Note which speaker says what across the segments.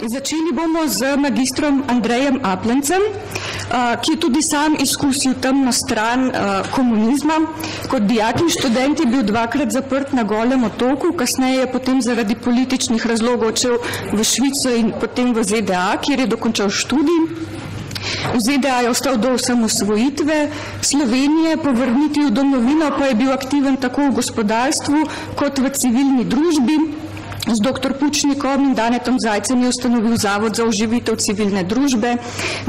Speaker 1: Začeli bomo z magistrom Andrejem Aplencem, ki je tudi sam izkusil temno stran komunizma. Kot dijak in študent je bil dvakrat zaprt na Golem otoku, kasneje je potem zaradi političnih razlogov odšel v Švico in potem v ZDA, kjer je dokončal študij. V ZDA je ostal do osamosvojitve Slovenije, po vrnitvi v domovino pa je bil aktiven tako v gospodarstvu kot v civilni družbi. Z dr. Pučnikom in Danetom Zajcem je ustanovil Zavod za oživitev civilne družbe,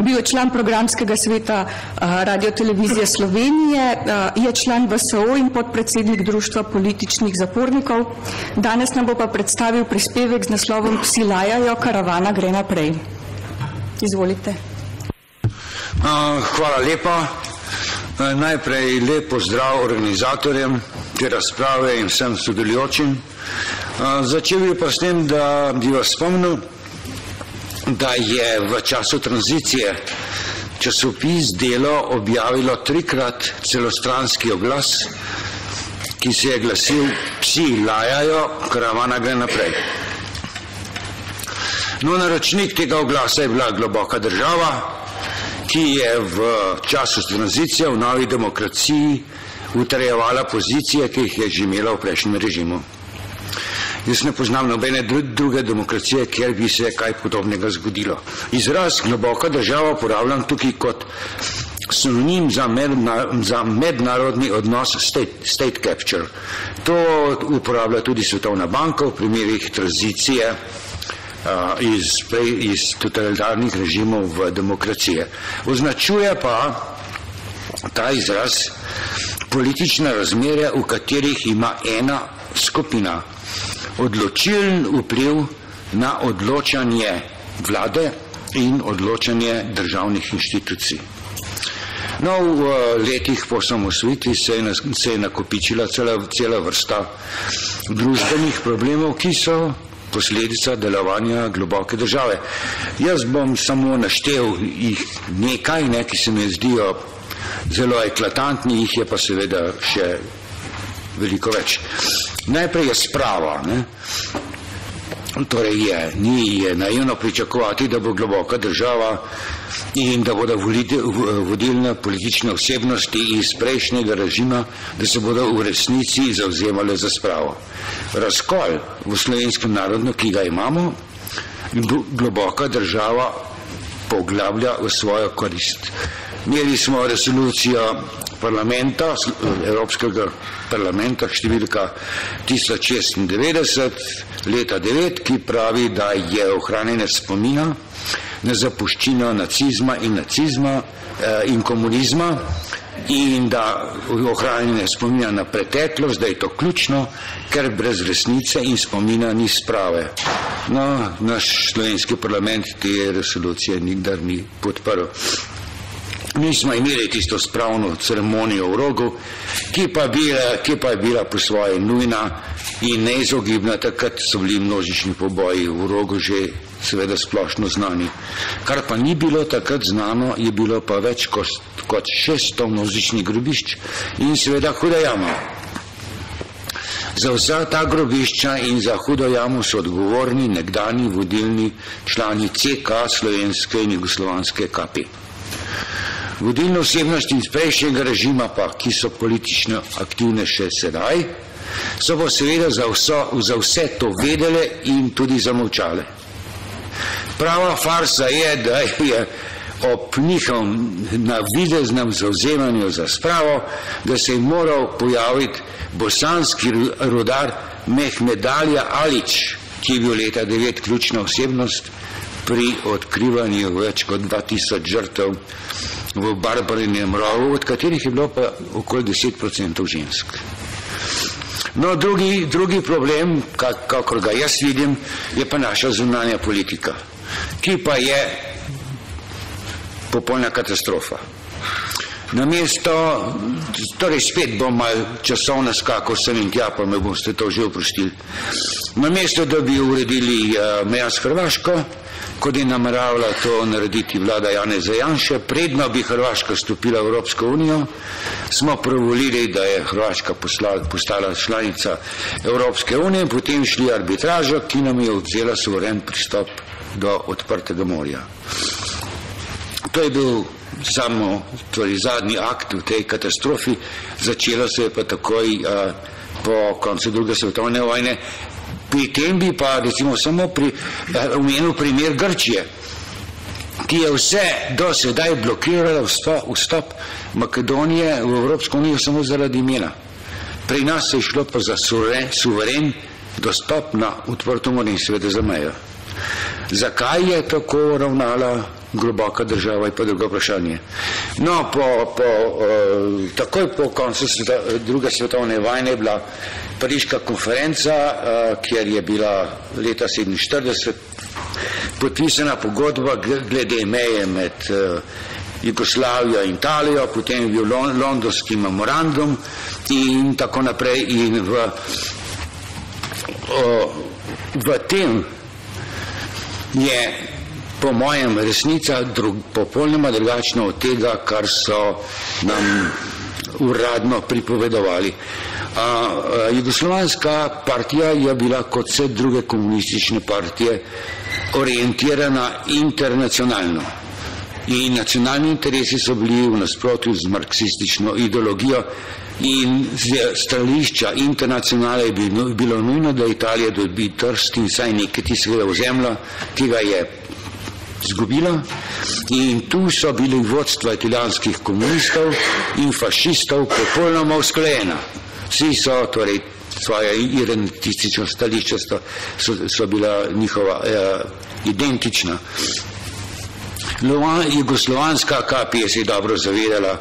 Speaker 1: bil je član programskega sveta Radiotelevizije Slovenije, je član VSO in podpredsednik Društva političnih zapornikov. Danes nam bo pa predstavil prispevek z naslovom Psi lajajo, karavana gre naprej. Izvolite.
Speaker 2: Hvala lepa. Najprej lep pozdrav organizatorjem te razprave in vsem sodelujočim. Začel bi pa s tem, da bi vas spomnil, da je v času tranzicije časopis Delo objavilo 3-krat celostranski oglas, ki se je glasil Psi lajajo, karavana gre naprej. No, naročnik tega oglasa je bila Globoka država, ki je v času tranzicije v Novi demokraciji utrjevala pozicije, ki jih je že imela v prejšnjem režimu. Jaz ne poznam nobene druge demokracije, kjer bi se kaj podobnega zgodilo. Izraz Globoka država uporabljam tukaj kot sinonim za mednarodni odnos state capture. To uporablja tudi Svetovna banka v primerih tranzicije iz totalitarnih režimov v demokracije. Označuje pa ta izraz politične razmere, v katerih ima ena skupina odločilen vpliv na odločanje vlade in odločanje državnih inštitucij. No, v letih po osamosvojitvi se je nakopičila cela vrsta družbenih problemov, ki so posledica delovanja globoke države. Jaz bom samo naštel jih nekaj, ki se mi zdijo zelo eklatantni, jih je pa seveda še veliko več. Najprej je sprava. Torej je naivno pričakovati, da bo globoka država in da bodo vodilne politične osebnosti iz prejšnjega režima, da se bodo v resnici zavzemale za spravo. Razkol v slovenskem narodu, ki ga imamo, globoka država poglablja v svojo korist. Imeli smo resolucijo parlamenta, Evropskega parlamenta, številka 1096, leta 9, ki pravi, da je ohranjanje spomina na zapuščino nacizma in komunizma in da ohranjanje spomina na preteklost, da je to ključno, ker brez resnice in spomina ni sprave. No, naš slovenski parlament te resolucije nikdar ni podprl. Mi smo imeli tisto spravno ceremonijo v Rogu, ki pa je bila po svoje nujna in neizogibna, takrat so bili množični poboji v Rogu že seveda splošno znani. Kar pa ni bilo takrat znano, je bilo pa več kot 600 množičnih grobišč in seveda huda jama. Za vsa ta grobišča in za hudo jamo so odgovorni nekdani vodilni člani CK, slovenske in jugoslovanske KP. Vodilne osebnosti iz prejšnjega režima pa, ki so politično aktivne še sedaj, so pa seveda za vse to vedele in tudi zamolčale. Prava farsa je, da je ob njihovem navideznem zavzemanju za spravo, da se je moral pojaviti bosanski rudar Mehmedalija Alić, ki je bil leta 9 ključna osebnost pri odkrivanju več kot 2000 žrtev v Barbarinem rovu, od katerih je bilo pa okoli 10% žensk. No, drugi problem, kakor ga jaz vidim, je pa naša zunanja politika, ki pa je popolna katastrofa. Namesto, torej spet bom malo časovno skakal sem in tja, pa me boste to že oprostili. Namesto, da bi uredili meja s Hrvaško, kot je nameravala to narediti vlada Janeza Janše, predno bi Hrvaška stopila v Evropsko unijo, smo privolili, da je Hrvaška postala članica Evropske unije in potem šli arbitražo, ki nam je vzela suveren pristop do odprtega morja. To je bil samo zadnji akt v tej katastrofi, začelo se je pa takoj po koncu druge svetovne vojne. Pri tem bi pa recimo samo omenil primer Grčije, ki je vse do sedaj blokirala vstop Makedonije v Evropsko unijo samo zaradi imena. Pri nas se je šlo pa za suveren dostop na odprto morje in seveda za mejo. Zakaj je tako ravnala globoka država, je pa drugo vprašanje. No, takoj po koncu druge svetovne vojne je bila Pariška konferenca, kjer je bila leta 1947 podpisana pogodba glede meje med Jugoslavijo in Italijo, potem je bil londonski memorandum in tako naprej. In v tem je po mojem resnica popolnoma drugačna od tega, kar so nam uradno pripovedovali. Jugoslovanska partija je bila kot vse druge komunistične partije orientirana internacionalno in nacionalni interesi so bili v nasprotju z marksistično ideologijo in z stališča internacionale je bilo nujno, da Italija dobi Trst in vsaj nekaj tistega ozemlja, ki ga je zgubila, in tu so bili vodstva italijanskih komunistov in fašistov popolnoma usklajena. Vsi so torej svoje identistično stališče so bila njihova identična. Jugoslovanska KP se je dobro zavedala,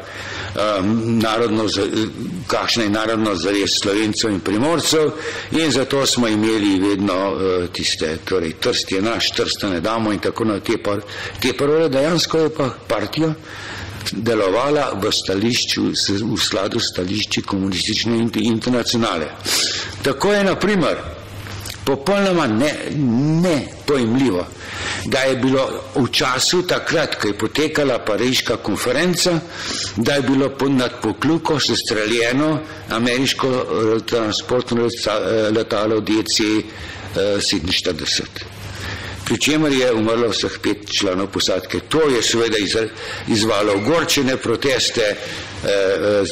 Speaker 2: kakšna je narodno zavest Slovencev in Primorcev, in zato smo imeli vedno tiste, torej Trst je naš, Trsta ne damo in tako na te parole. Dejansko je pa partija delovala v skladu s stališči komunistične internacionale. Tako je na primer popolnoma nepojmljivo, da je bilo v času takrat, ko je potekala Pariška konferenca, da je bilo nad Pokljuko sestreljeno ameriško transportno letalo DC-47. Pri čemer je umrlo vseh 5 članov posadke. To je seveda izvalo ogorčene proteste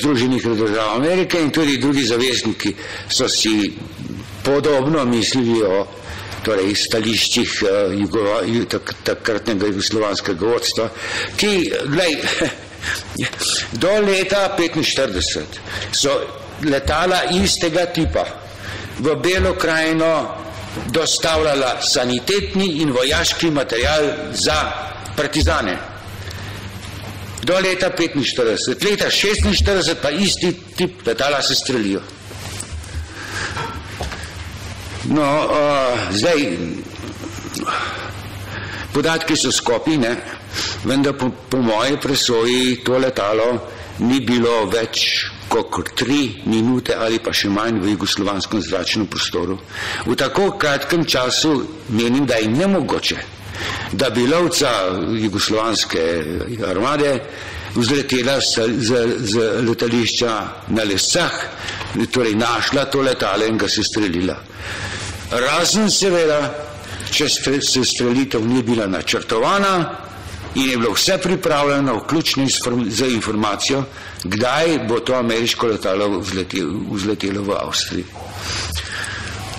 Speaker 2: Združenih držav Amerike in tudi drugi zavezniki so si podobno mislili o torej stališčih takratnega jugoslovanskega vodstva, ki, do leta 1945 so letala istega tipa v Belo krajino dostavljala sanitetni in vojaški material za partizane. Do leta 1945. Leta 1946 pa isti tip letala se strelijo. No, zdaj, podatki so skopi, vendar po moji presoji to letalo ni bilo več kot 3 minute ali pa še manj v jugoslovanskem zračnem prostoru. V tako kratkem času menim, da je nemogoče, da bi lovca jugoslovanske armade vzletela z letališča na Lescah, torej našla to letalo in ga se strelila. Razen seveda, če se strelitev ni bila načrtovana in je bilo vse pripravljeno, vključno za informacijo, kdaj bo to ameriško letalo vzletelo v Avstriji.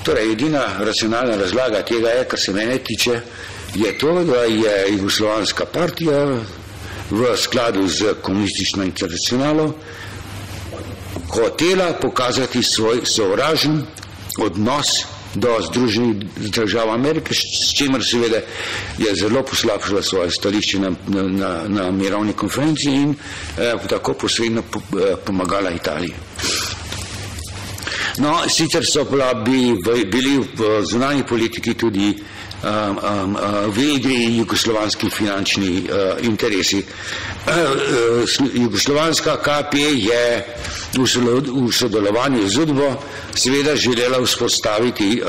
Speaker 2: Torej, edina racionalna razlaga tega je, kar se mene tiče, je to, da je jugoslovanska partija v skladu z komunistično internacionalo hotela pokazati svoj sovražen odnos do Združenih držav Amerike, s čimer seveda je zelo poslabšala svoje stališče na mirovni konferenci in tako posredno pomagala Italiji. No, sicer so bili v zunanji politiki tudi v igri jugoslovanski finančni interesi. Jugoslovanska KP je v sodelovanju z UDBO seveda želela vzpostaviti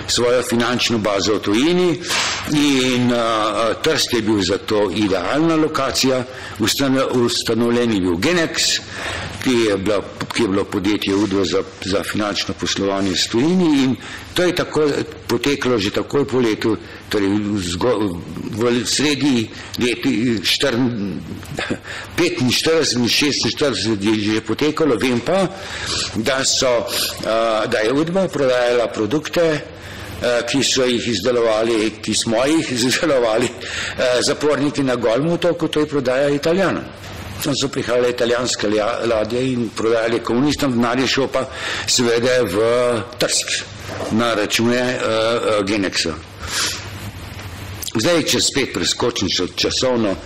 Speaker 2: svojo finančno bazo v tujini in Trst je bil za to idealna lokacija. Ustanovljen je bil Genex, ki je bilo podjetje Udva za finančno poslovanje v Tujini, in to je poteklo že takoj po letu, torej v sredi leti 45 in 46 je že potekalo. Vem pa, da je Udva prodajala produkte, ki so jih izdelovali, ki smo jih izdelovali zaporniki na Golem otoku, to je prodaja Italijanom. Tam so prihajale italijanske ladje in prodajali komunistom, denar je šel pa seveda v Trst na račune Genexa. Zdaj, če spet preskočim časovno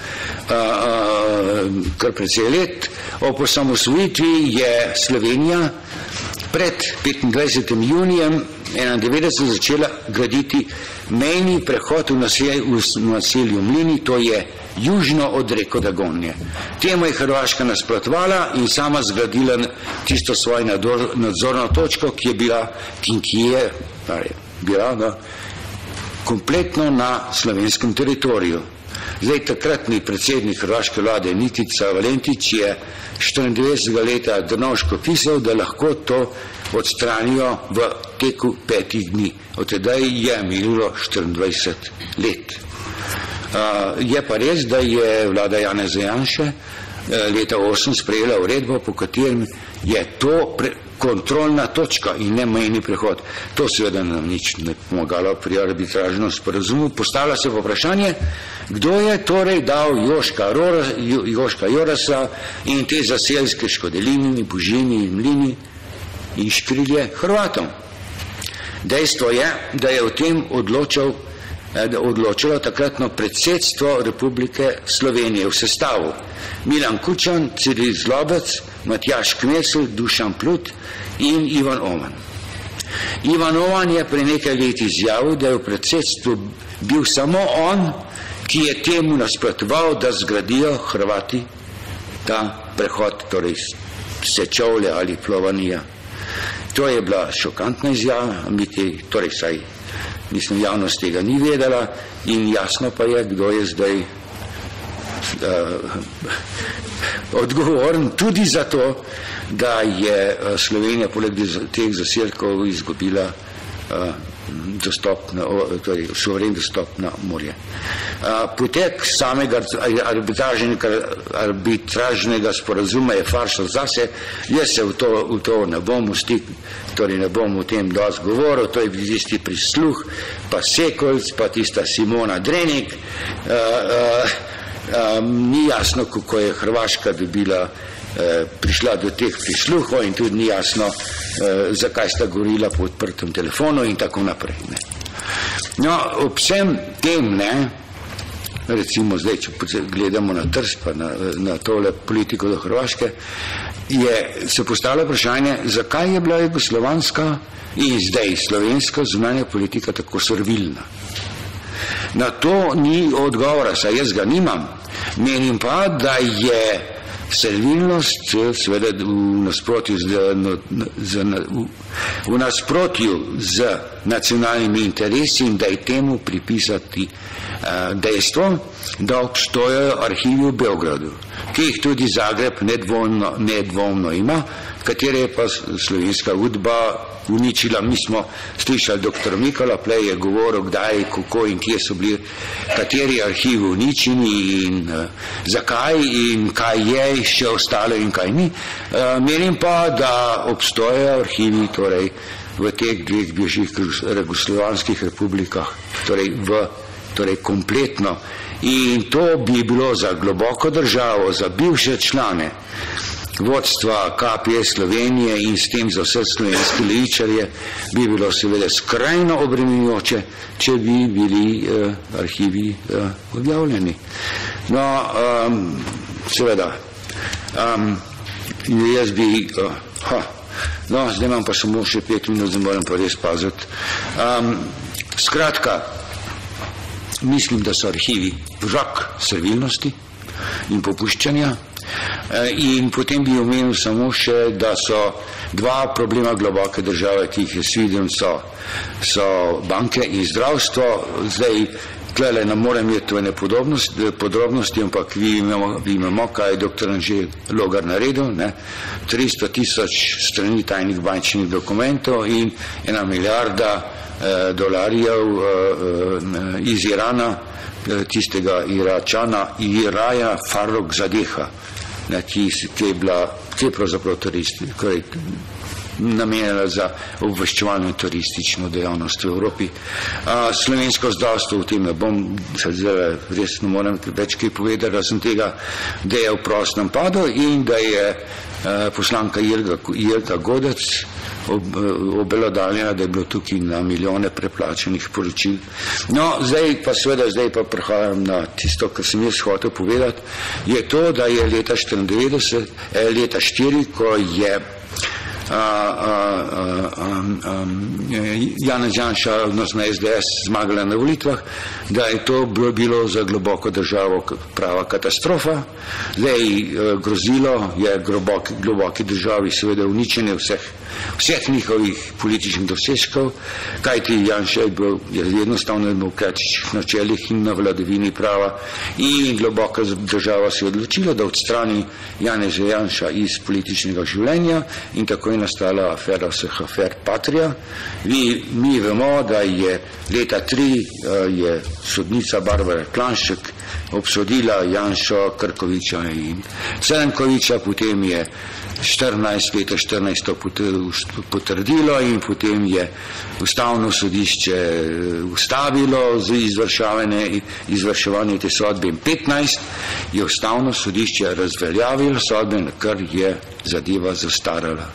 Speaker 2: kar precej let, ob osamosvojitvi je Slovenija pred 25. junijem 1991 začela graditi mejni prehod v naselju Mlini, to je južno od reke Dragonje. Temu je Hrvaška nasprotovala in sama zgradila tisto svojo nadzorno točko, ki je bila kompletno na slovenskem teritoriju. Zdaj, takratni predsednik hrvaške vlade Nikica Valentić je 94. leta Drnovško pisal, da lahko to odstranijo v teku 5 dni. Od tedaj je minulo 24 let. Je pa res, da je vlada Janeza Janše leta 2008 sprejela uredbo, po katerem je to kontrolna točka in ne mejni prehod. To seveda nam nič ne pomagalo pri arbitražnem sporazumu. Postavlja se vprašanje, kdo je torej dal Joška Jorasa in te zaselske Škodelini, Božini in Mlini in Škrilje Hrvatom. Dejstvo je, da je o tem odločilo takratno predsedstvo Republike Slovenije v sestavu Milan Kučan, Ciril Zlobec, Matjaž Knesel, Dušan Plut in Ivan Oman. Ivan Oman je pre nekaj let izjavil, da je v predsedstvu bil samo on, ki je temu nasprotoval, da zgradijo Hrvati ta prehod, torej Sečovlje ali Plovanija. To je bila šokantna izjava, torej saj javnost tega ni vedela in jasno pa je, kdo je zdaj odgovoren tudi za to, da je Slovenija poleg teh zaselkov izgubila suveren dostop na morje. Potek samega arbitražnega sporazuma je farsa zase. Jaz se v to ne bom ne bom o tem dosti govoril, to je tisti Prisluh, pa Sekolc, pa tista Simona Drenik. Ni jasno, kako je Hrvaška prišla do teh prisluhov in tudi ni jasno, zakaj sta govorila po odprtem telefonu in tako naprej. No, ob vsem tem, recimo zdaj, če gledamo na Trst, pa na tole politiko do Hrvaške, se postavlja vprašanje, zakaj je bila jugoslovanska in zdaj slovenska zunanja politika tako servilna. Na to ni odgovora, saj jaz ga nimam. Menim pa, da je servilnost seveda v nasprotju z nacionalnimi interesi in da je temu pripisati dejstvo, da obstojajo arhivi v Beogradu, ki jih tudi Zagreb nedvomno ima, katere je pa slovenska Udba uničila. Mi smo slišali, dr. Mikola Plej je govoril, kdaj, kako in kje so bili kateri arhivi uničeni in zakaj in kaj je še ostalo in kaj ni. Menim pa, da obstojajo arhivi torej v teh dveh bivših jugoslovanskih republikah, torej kompletno. In to bi bilo za globoko državo, za bivše člane vodstva KPS Slovenije in s tem za vse slovenske levičarje bi bilo seveda skrajno obremenjujoče, če bi bili arhivi objavljeni. No, seveda, jaz bi, zdaj imam pa samo še 5 minut, zdaj moram pa res paziti. Skratka, mislim, da so arhivi vzrok servilnosti in popuščanja. In potem bi omenil samo še, da so dva problema globoke države, ki jih jaz vidim, so banke in zdravstvo. Zdaj Tlele ne morem imeti v podrobnosti, ampak vemo, kaj je dr. Anže Logar naredil, 300,000 strani tajnih bančnih dokumentov in 1 milijarda dolarjev iz Irana, tistega Iračana, Iraja Farrokh Zadeha, ki je pravzaprav namenjena za obveščevalno in turistično dejavnost v Evropi. Slovensko zdravstvo v tem ne bom, res ne morem več kaj povedati, razen tega, da je v prostem padu in da je poslanka Jelka Godec obelodanjena, da je bilo tukaj na milijone preplačenih poročil. No, zdaj pa prehajam na tisto, kar sem jaz hotel povedati, je to, da je leta 4, ko je Janez Janša, odnosno SDS, zmagala na volitvah, da je to bilo za globoko državo prava katastrofa. Zdaj grozilo je globoki državi seveda uničenje vseh njihovih političnih dosežkov, kajti Janša je jednostavno na demokratičnih načelih in na vladavini prava in globoka država se je odločila, da odstrani Janeza Janša iz političnega življenja in tako je nastala afera vseh afer Patria. Mi vemo, da je leta 3 je sodnica Barbara Klanšček obsodila Janšo, Krkoviča in Celenkoviča, potem je leta 14 to potrdilo in potem je Ustavno sodišče ustavilo z izvrševanje te sodbe in 15 je Ustavno sodišče razveljavilo sodbe, na kar je zadeva zastarala.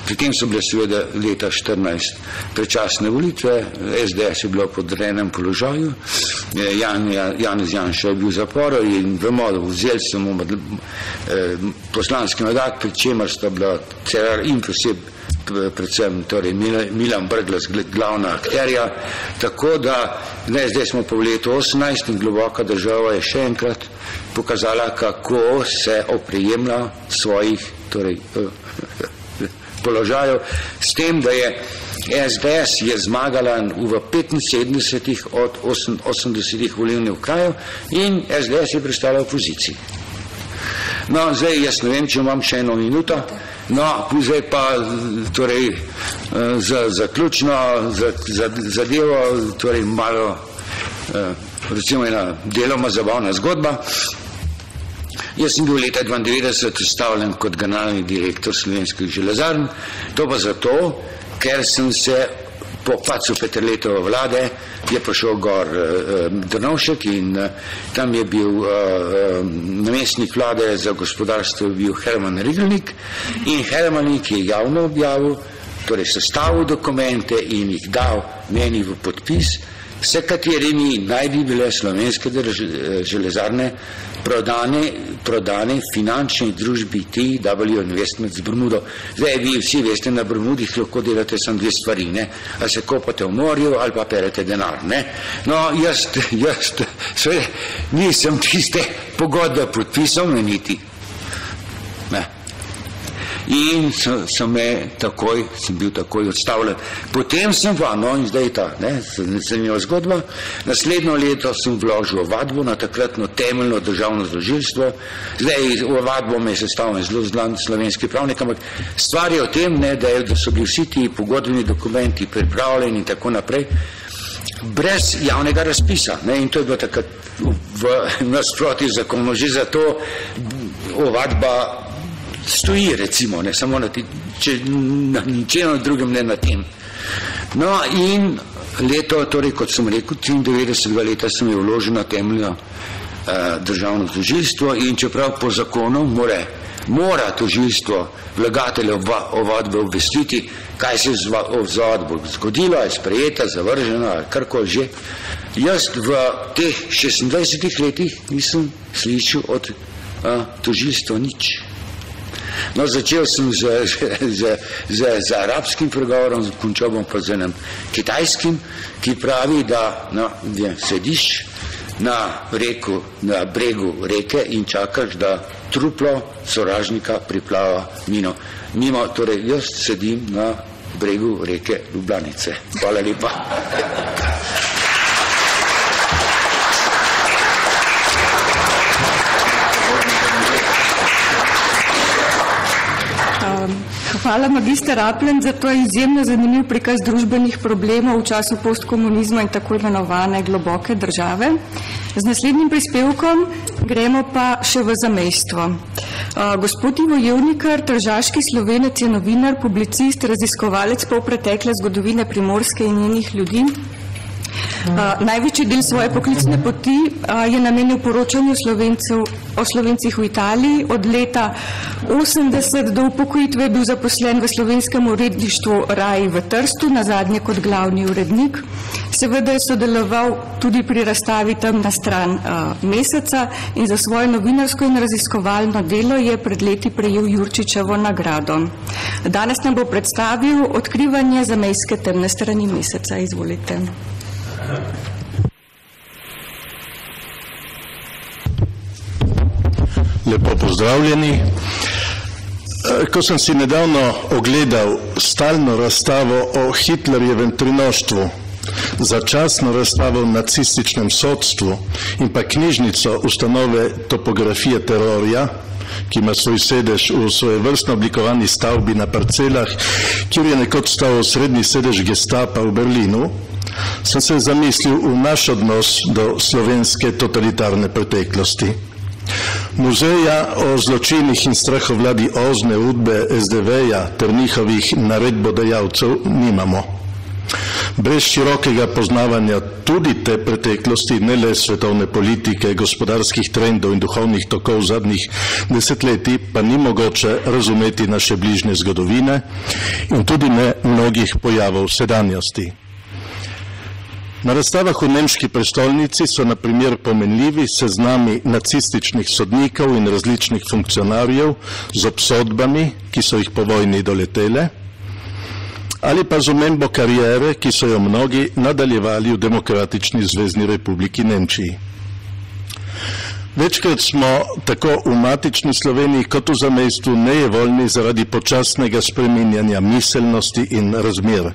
Speaker 2: Pri tem so bile seveda leta 14 predčasne volitve, SDS je bilo v podrejenem položaju, Janez Janša je bil v zaporu in vemo, da vzeli so mu poslanski mandat, pri čemer sta bila Cerar in predvsem Milan Brglez glavna akterja, tako da zdaj smo po letu 18 in globoka država je še enkrat pokazala, kako se oprijemlja svojih položajev, s tem, da je SDS je zmagala v 75 od 80 volilnih okrajev in SDS je prestala v opoziciji. No, zdaj jaz ne vem, če imam še 1 minuto, no, zdaj pa za zaključno zadevo, malo recimo ena deloma zabavna zgodba. Jaz sem bil leta 1992 ustavljen kot generalni direktor Slovenskih železarn, to pa zato, ker sem se po padcu Peterletove vlade je prišel gor Drnovšek in tam je bil namestnik vlade za gospodarstvo bil Herman Rigelnik in Hermanik je javno objavil, torej sestavil dokumente in jih dal meni v podpis, s katerimi naj bi bile slovenske železarne prodane finančni družbi TW Investments z Bermudo. Zdaj vi vsi veste, na Bermudih lahko delate samo 2 stvari, ali se kopate v morju ali pa perete denar. No, jaz nisem tiste pogodbe podpisal, niti. In sem bil takoj odstavljen. Potem sem in zdaj je ta zanimiva zgodba, naslednjo leto sem vložil ovadbo na takratno temeljno državno tožilstvo. Zdaj ovadbo me je sestavljen zelo znan slovenski pravnik, ampak stvar je o tem, da so bili vsi ti pogodbeni dokumenti pripravljeni in tako naprej, brez javnega razpisa. In to je bilo takrat v nasprotju z zakonom, že zato ovadba stoji, recimo, ne samo na ničenem drugem, ne na tem. No in leto, torej kot sem rekel, 93. leta sem je vložil na temeljno državno tožilstvo in čeprav po zakonu mora tožilstvo vlagatelje ovadbe obvestiti, kaj se je z ovadbo zgodilo, je sprejeta, zavržena ali karkoli že. Jaz v teh 26 letih nisem slišal od tožilstva nič. No, začel sem z arabskim pregovorom, končal bom pa z enim kitajskim, ki pravi, da sediš na bregu reke in čakaš, da truplo sovražnika priplava mimo. Torej, jaz sedim na bregu reke Ljubljanice. Hvala lepa.
Speaker 1: Hvala, magister Aplen, za to izjemno zanimiv prikaz družbenih problemov v času postkomunizma in tako imenovane globoke države. Z naslednjim prispevkom gremo pa še v zamejstvo. Gospod Ivo Jevnikar, tržaški Slovenec, je novinar, publicist, raziskovalec polpretekle zgodovine Primorske in njenih ljudi. Največji del svoje poklicne poti je namenil poročanju o Slovencih v Italiji. Od leta 80 do upokojitve je bil zaposlen v slovenskem uredništvu RAI v Trstu, nazadnje kot glavni urednik. Seveda je sodeloval tudi pri razstavi Temna stran meseca in za svoje novinarsko in raziskovalno delo je pred leti prejel Jurčičevo nagrado. Danes nam bo predstavil odkrivanje zamejske temne strani meseca. Izvolite.
Speaker 3: Lepo pozdravljeni. Ko sem si nedavno ogledal stalno razstavo o Hitlerjevem trinoštvu, začasno razstavo o nacističnem sodstvu in pa knjižnico ustanove Topografije terorja, ki ima svoj sedež v svojevrstno oblikovani stavbi na parcelah, kjer je nekoč stal osrednji sedež Gestapa v Berlinu, sem se zamislil v naš odnos do slovenske totalitarne preteklosti. Muzeja o zločinih in strahovladi Ozne, Udbe, SDV-ja ter njihovih naredbodajalcev nimamo. Brez širokega poznavanja tudi te preteklosti, ne le svetovne politike, gospodarskih trendov in duhovnih tokov zadnjih desetletij, pa ni mogoče razumeti naše bližnje zgodovine in tudi ne mnogih pojavov sedanjosti. Na razstavah v nemški prestolnici so na primer pomenljivi seznami nacističnih sodnikov in različnih funkcionarjev z obsodbami, ki so jih po vojni doletele, ali pa z omembo kariere, ki so jo mnogi nadaljevali v Demokratični zvezni republiki Nemčiji. Večkrat smo tako v matični Sloveniji kot v zamejstvu nejevoljni zaradi počasnega spreminjanja miselnosti in razmer.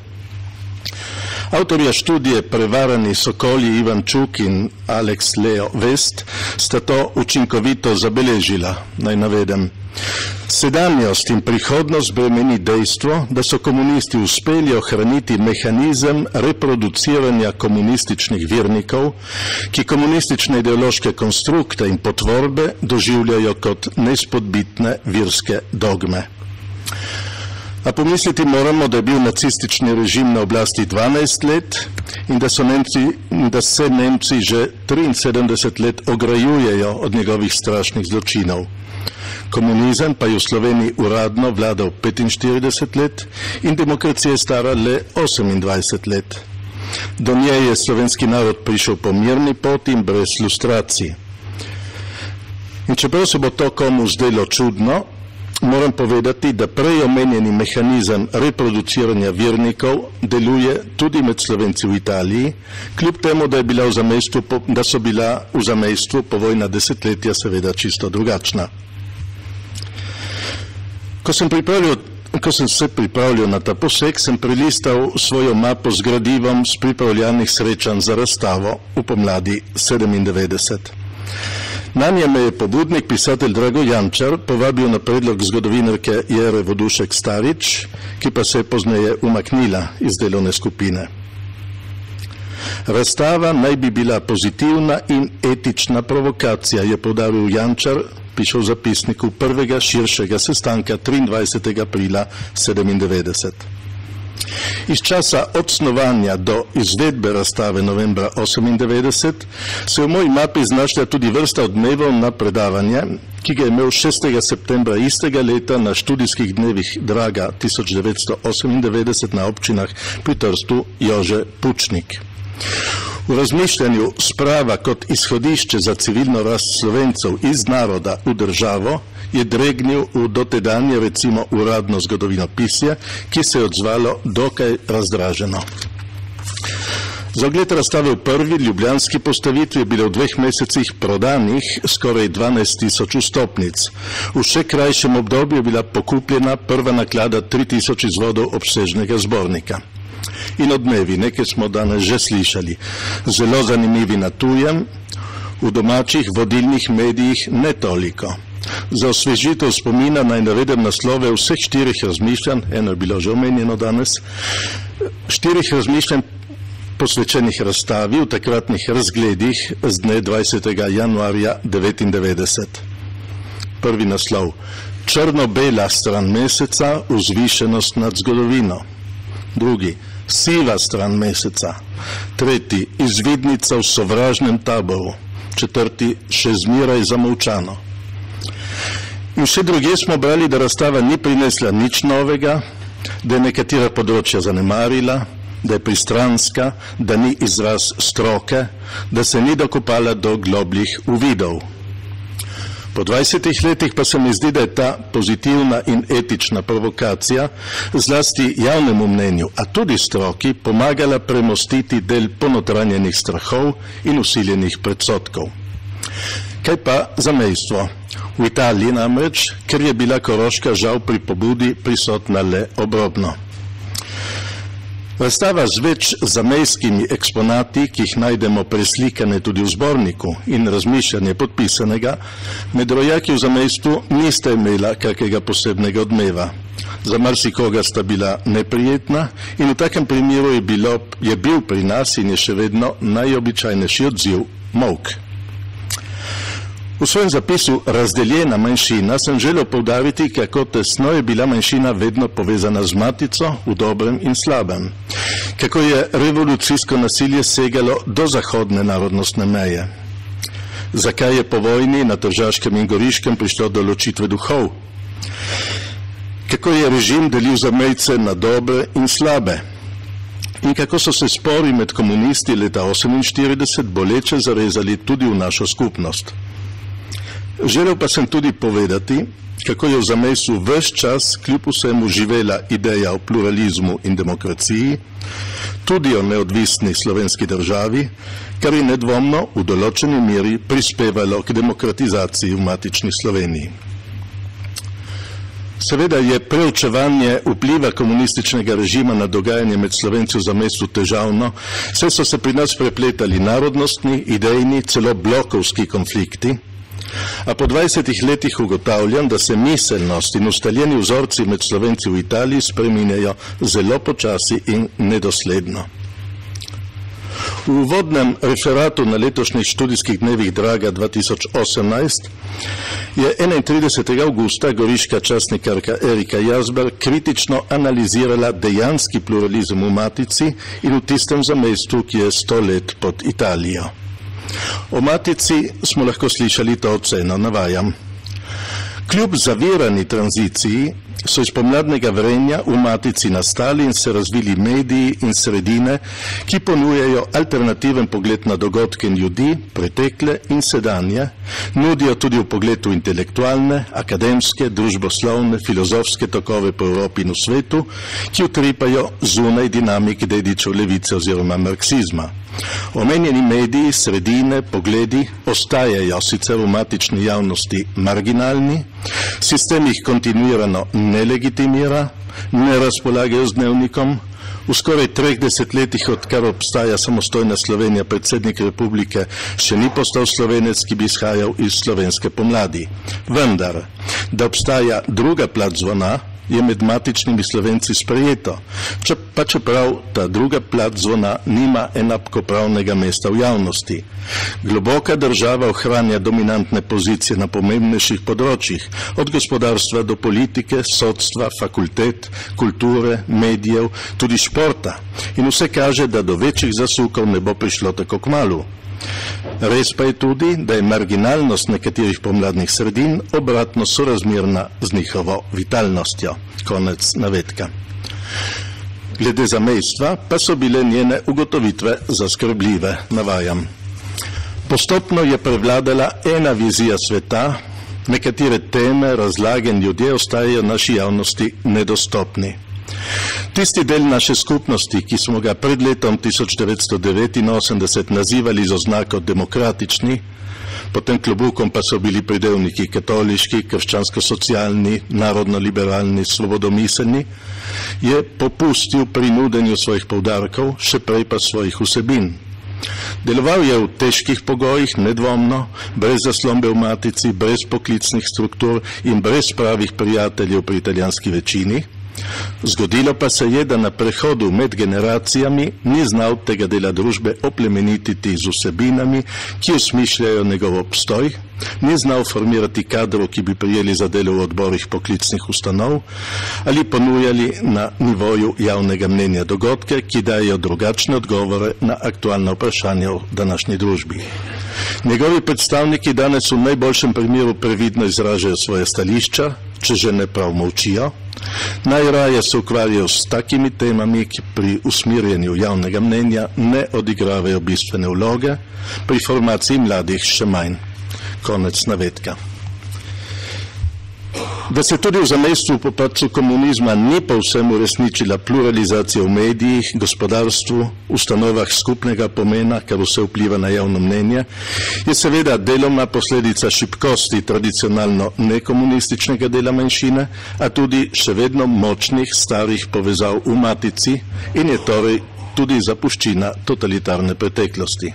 Speaker 3: Avtorja študije Prevarani sokoli Ivan Čuk in Alex Leo West sta to učinkovito zabeležila, naj navedem. Sedanjost in prihodnost bremeni dejstvo, da so komunisti uspeli ohraniti mehanizem reproduciranja komunističnih vernikov, ki komunistične ideološke konstrukte in potvorbe doživljajo kot nespodbitne verske dogme. A pomisliti moramo, da je bil nacistični režim na oblasti 12 let in da se Nemci že 73 let ograjujejo od njegovih strašnih zločinov. Komunizem pa je v Sloveniji uradno vladal 45 let in demokracija je stara le 28 let. Do nje je slovenski narod prišel po mirni poti in brez lustracij. In čeprav se bo to komu zdelo čudno, moram povedati, da prej omenjeni mehanizem reproduciranja vernikov deluje tudi med Slovenci v Italiji, kljub temu, da so bila v zamejstvu povojna desetletja seveda čisto drugačna. Ko sem se pripravljal na ta poseg, sem prelistal svojo mapo z gradivom z pripravljalnih srečanj za razstavo v pomladi 97. Nanje me je pobudnik, pisatelj Drago Jančar, povabil na predlog zgodovinarke Jere Vodušek-Starič, ki pa se je pozneje umaknila iz delovne skupine. Razstava naj bi bila pozitivna in etična provokacija, je poudaril Jančar, piše v zapisniku prvega širšega sestanka 23. aprila 97. Iz časa od snovanja do izvedbe razstave novembra 98 se v moji mapi znašla tudi vrsta odmevov na predavanje, ki ga je imel 6. septembra istega leta na študijskih dnevih Draga 1998 na občinah pri Trstu Jože Pučnik. V razmišljanju sprava kot izhodišče za civilno rast Slovencev iz naroda v državo je dregnil v dotedanje recimo uradno zgodovinopisje, ki se je odzvalo dokaj razdraženo. Za ogled razstave v prvi ljubljanski postavitvi je bilo v 2 mesecih prodanih skoraj 12.000 vstopnic. V še krajšem obdobju je bila pokupljena prva naklada 3.000 izvodov obsežnega zbornika. In odmevi, nekaj smo danes že slišali, zelo zanimivi na tujem, v domačih vodilnih medijih ne toliko. Za osvežitev spomina naj navedem naslove vseh 4 razmišljanj, eno je bilo že omenjeno danes, 4 razmišljanj posvečenih razstavi v takratnih razgledih z dne 20. januarja 1999. Prvi naslov: Črno-bela stran meseca, vzvišenost nad zgodovino. Drugi: Siva stran meseca. Tretji: Izvidnica v sovražnem taboru. Četrti: Še zmeraj zamolčano. In še druge smo brali, da razstava ni prinesla nič novega, da je nekatera področja zanemarila, da je pristranska, da ni izraz stroke, da se ni dokopala do globljih uvidov. Po 20 letih pa se mi zdi, da je ta pozitivna in etična provokacija zlasti javnemu mnenju, a tudi stroki, pomagala premostiti del ponotranjenih strahov in usiljenih predsodkov. Kaj pa zamejstvo? V Italiji namreč, ker je bila Koroška žal pri pobudi prisotna le obrobno. Razstava z več zamejskimi eksponati, ki jih najdemo preslikane tudi v zborniku in razmišljanje podpisanega, med rojaki v zamejstvu niste imela kakega posebnega odmeva. Za marsikoga sta bila neprijetna in v takem primeru je bil pri nas in je še vedno najobičajnejši odziv molk. V svojem zapisu Razdeljena manjšina sem želel poudariti, kako tesno je bila manjšina vedno povezana z matico v dobrem in slabem, kako je revolucijsko nasilje segalo do zahodne narodnostne meje, zakaj je po vojni na Tržaškem in Goriškem prišlo do ločitve duhov, kako je režim delil zamejce na dobre in slabe in kako so se spori med komunisti leta 1948 boleče zarezali tudi v našo skupnost. Želel pa sem tudi povedati, kako je v zamejstvu ves čas kljub vsemu živela ideja o pluralizmu in demokraciji, tudi o neodvisni slovenski državi, kar je nedvomno v določeni meri prispevalo k demokratizaciji v matični Sloveniji. Seveda je preučevanje vpliva komunističnega režima na dogajanje med Slovenci v zamejstvu težavno, saj so se pri nas prepletali narodnostni, idejni, celo blokovski konflikti, a po 20 letih ugotavljam, da se miselnost in ustaljeni vzorci med Slovenci v Italiji spreminjajo zelo počasi in nedosledno. V uvodnem referatu na letošnjih študijskih dnevih Draga 2018 je 31. avgusta goriška časnikarka Erika Jazbar kritično analizirala dejanski pluralizem v matici in v tistem zamejstvu, ki je 100 let pod Italijo. O matici smo lahko slišali to oceno, navajam. Kljub zavirani tranziciji so iz pomladnega vrenja v matici nastali in se razvili mediji in sredine, ki ponujajo alternativen pogled na dogodke in ljudi, pretekle in sedanje, nudijo tudi v pogledu intelektualne, akademske, družboslovne, filozofske tokove po Evropi in v svetu, ki utripajo zunaj dinamik dedičev levice oziroma marksizma. Omenjeni mediji, sredine, pogledi ostajajo sicer v matični javnosti marginalni, sistem jih kontinuirano nelegitimira, ne razpolagajo z dnevnikom. V skoraj 30 letih, odkar obstaja samostojna Slovenija, predsednik republike še ni postal Slovenec, ki bi izhajal iz slovenske pomladi. Vendar, da obstaja druga plat zvona, je med matičnimi Slovenci sprejeto, pa čeprav ta druga plat zvona nima enakopravnega mesta v javnosti. Globoka država ohranja dominantne pozicije na pomembnejših področjih, od gospodarstva do politike, sodstva, fakultet, kulture, medijev, tudi športa. In vse kaže, da do večjih zasukov ne bo prišlo tako kmalu. Res pa je tudi, da je marginalnost nekaterih pomladnih sredin obratno sorazmerna z njihovo vitalnostjo. Konec navedka. Glede zamejstva pa so bile njene ugotovitve zaskrbljive, navajam. Postopno je prevladala ena vizija sveta, nekatere teme, razlage in ljudje ostajajo naši javnosti nedostopni. Tisti del naše skupnosti, ki smo ga pred letom 1989 nazivali z oznako demokratični, pod tem klobukom pa so bili pridevniki katoliški, krščansko-socialni, narodno-liberalni, svobodomiselni, je popustil pri nudenju svojih poudarkov, še prej pa svojih vsebin. Deloval je v težkih pogojih, nedvomno, brez zaslombe v matici, brez poklicnih struktur in brez pravih prijateljev pri italijanski večini. Zgodilo pa se je, da na prehodu med generacijami ni znal tega dela družbe oplemenititi z vsebinami, ki osmišljajo njegov obstoj, ni znal formirati kadrov, ki bi prijeli za delo v odborih poklicnih ustanov ali ponujali na nivoju javnega mnenja dogodke, ki dajo drugačne odgovore na aktualna vprašanja v današnji družbi. Njegovi predstavniki danes v najboljšem primeru previdno izražajo svoje stališča, če že ne prav molčijo. Najraje se ukvarjajo s takimi temami, ki pri usmerjanju javnega mnenja ne odigravajo bistvene vloge, pri formaciji mladih še manj. Konec navedka. Da se tudi v zamejstvu po padcu komunizma ni povsem uresničila pluralizacija v medijih, gospodarstvu, ustanovah skupnega pomena, kar vse vpliva na javno mnenje, je seveda deloma posledica šibkosti tradicionalno nekomunističnega dela manjšine, a tudi še vedno močnih starih povezav v matici in je torej tudi zapuščina totalitarne preteklosti.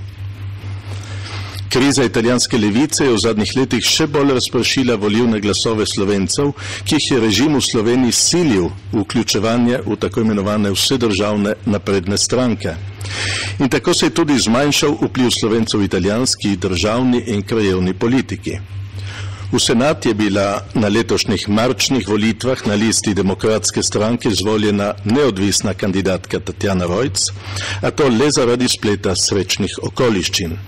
Speaker 3: Kriza italijanske levice je v zadnjih letih še bolj razpršila volilne glasove Slovencev, ki jih je režim v Sloveniji silil v vključevanje v tako imenovane vsedržavne napredne stranke. In tako se je tudi zmanjšal vpliv Slovencev v italijanski, državni in krajevni politiki. V senat je bila na letošnjih marčnih volitvah na listi Demokratske stranke izvoljena neodvisna kandidatka Tatjana Rojc, a to le zaradi spleta srečnih okoliščin.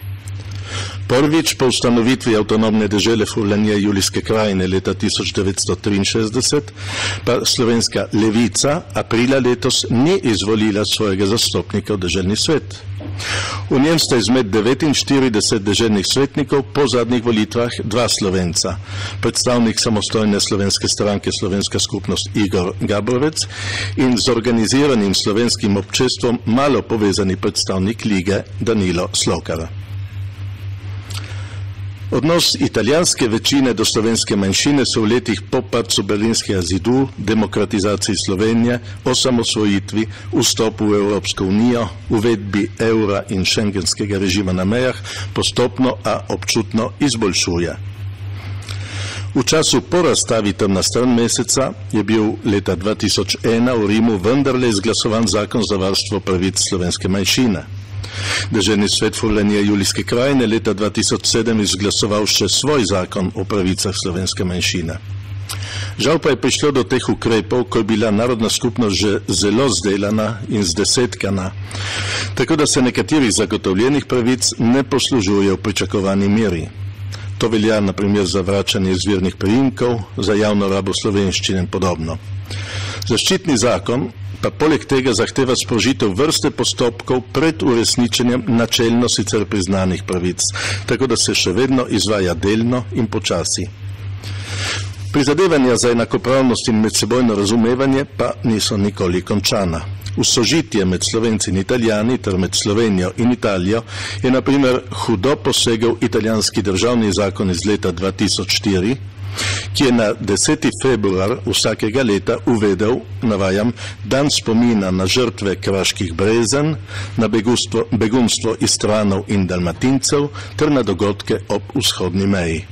Speaker 3: Prvič po ustanovitvi avtonomne dežele Furlanije Julijske krajine leta 1963 pa slovenska levica aprila letos ni izvolila svojega zastopnika v deželni svet. V njem sta izmed 49 deželnih svetnikov po zadnjih volitvah dva Slovenca, predstavnik samostojne slovenske stranke Slovenska skupnost Igor Gabrovec in z organiziranim slovenskim občestvom malo povezani predstavnik lige Danilo Slokar. Odnos italijanske večine do slovenske manjšine se v letih po padcu Berlinskega zidu, demokratizaciji Slovenije, osamosvojitvi, vstopu v Evropsko unijo, uvedbi evra in šengenskega režima na mejah postopno, a občutno izboljšuje. V času po razstavi Temna stran meseca je bil leta 2001 v Rimu vendarle izglasovan zakon za varstvo pravic slovenske manjšine. Deželni svet Furlanije Julijske krajine leta 2007 izglasoval še svoj zakon o pravicah slovenske manjšine. Žal pa je prišlo do teh ukrepov, ko je bila narodna skupnost že zelo zdelana in zdesetkana, tako da se nekaterih zagotovljenih pravic ne poslužuje v pričakovani meri. To velja na primer za vračanje izvirnih priimkov, za javno rabo slovenščine in podobno. Zaščitni zakon pa poleg tega zahteva sprožitev vrste postopkov pred uresničenjem načelno sicer priznanih pravic, tako da se še vedno izvaja delno in počasi. Prizadevanja za enakopravnost in medsebojno razumevanje pa niso nikoli končana. V sožitje med Slovenci in Italijani ter med Slovenijo in Italijo je na primer hudo posegel italijanski državni zakon iz leta 2004, ki je na 10. februar vsakega leta uvedel, navajam, dan spomina na žrtve kraških brezen, na begunstvo Istranov in Dalmatincev ter na dogodke ob vzhodni meji.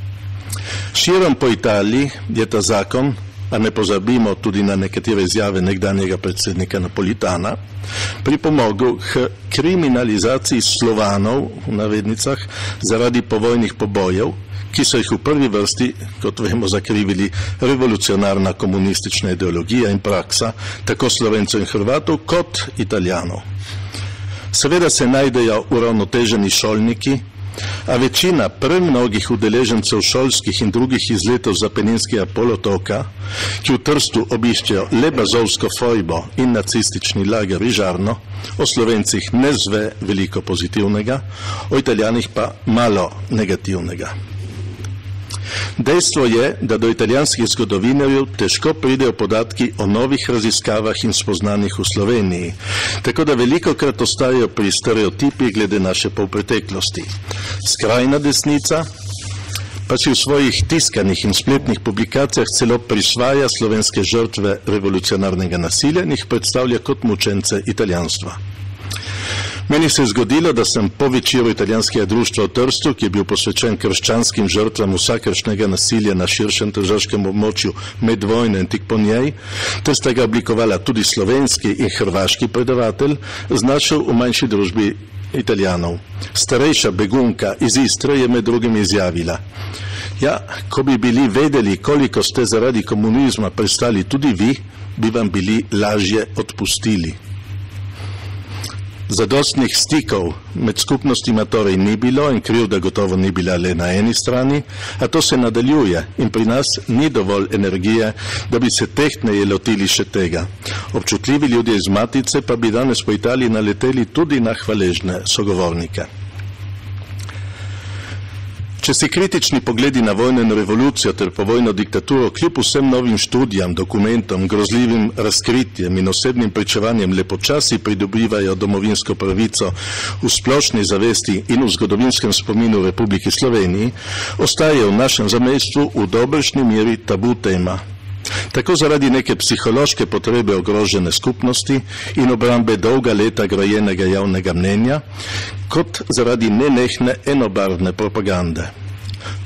Speaker 3: Širom po Italiji je ta zakon, a ne pozabimo tudi na nekatere izjave nekdanjega predsednika Napolitana, pripomogel k kriminalizaciji Slovanov, v navednicah, zaradi povojnih pobojev, ki so jih v prvi vrsti, kot vemo, zakrivili revolucionarna komunistična ideologija in praksa, tako Slovencev in Hrvatov kot Italijanov. Seveda se najdejo uravnoteženi šolniki, a večina premnogih udeležencev šolskih in drugih izletov z Apeninskega polotoka, ki v Trstu obiščejo le Bazovsko fojbo in nacistični lager Rižarno, o Slovencih ne zve veliko pozitivnega, o Italijanih pa malo negativnega. Dejstvo je, da do italijanskih zgodovinarjev težko pridejo podatki o novih raziskavah in spoznanjih v Sloveniji, tako da velikokrat ostajajo pri stereotipih glede naše polpreteklosti. Skrajna desnica pa si v svojih tiskanih in spletnih publikacijah celo prisvaja slovenske žrtve revolucionarnega nasilja in jih predstavlja kot mučence italijanstva. Meni se je zgodilo, da sem po večeru italijanskega društva v Trstu, ki je bil posvečen krščanskim žrtvam vsakršnega nasilja na širšem tržaškem območju med vojno in tik po njej, ter sta ga oblikovala tudi slovenski in hrvaški predavatelj, znašel v manjši družbi Italijanov. Starejša begunka iz Istre je med drugim izjavila: ja, ko bi bili vedeli, koliko ste zaradi komunizma prestali tudi vi, bi vam bili lažje odpustili. Zadostnih stikov med skupnostima torej ni bilo in krivda gotovo ni bila le na eni strani, a to se nadaljuje in pri nas ni dovolj energije, da bi se tehtneje lotili še tega. Občutljivi ljudje iz Matice pa bi danes po Italiji naleteli tudi na hvaležne sogovornike. Če si kritični pogledi na vojno in revolucijo ter povojno diktaturo kljub vsem novim študijam, dokumentom, grozljivim razkritjem in osebnim pričevanjem le počasi pridobivajo domovinsko pravico v splošni zavesti in v zgodovinskem spominu v Republiki Sloveniji, ostaje v našem zamejstvu v dobršni meri tabu tema. Tako zaradi neke psihološke potrebe ogrožene skupnosti in obrambe dolga leta grajenega javnega mnenja, kot zaradi nenehne enobarvne propagande.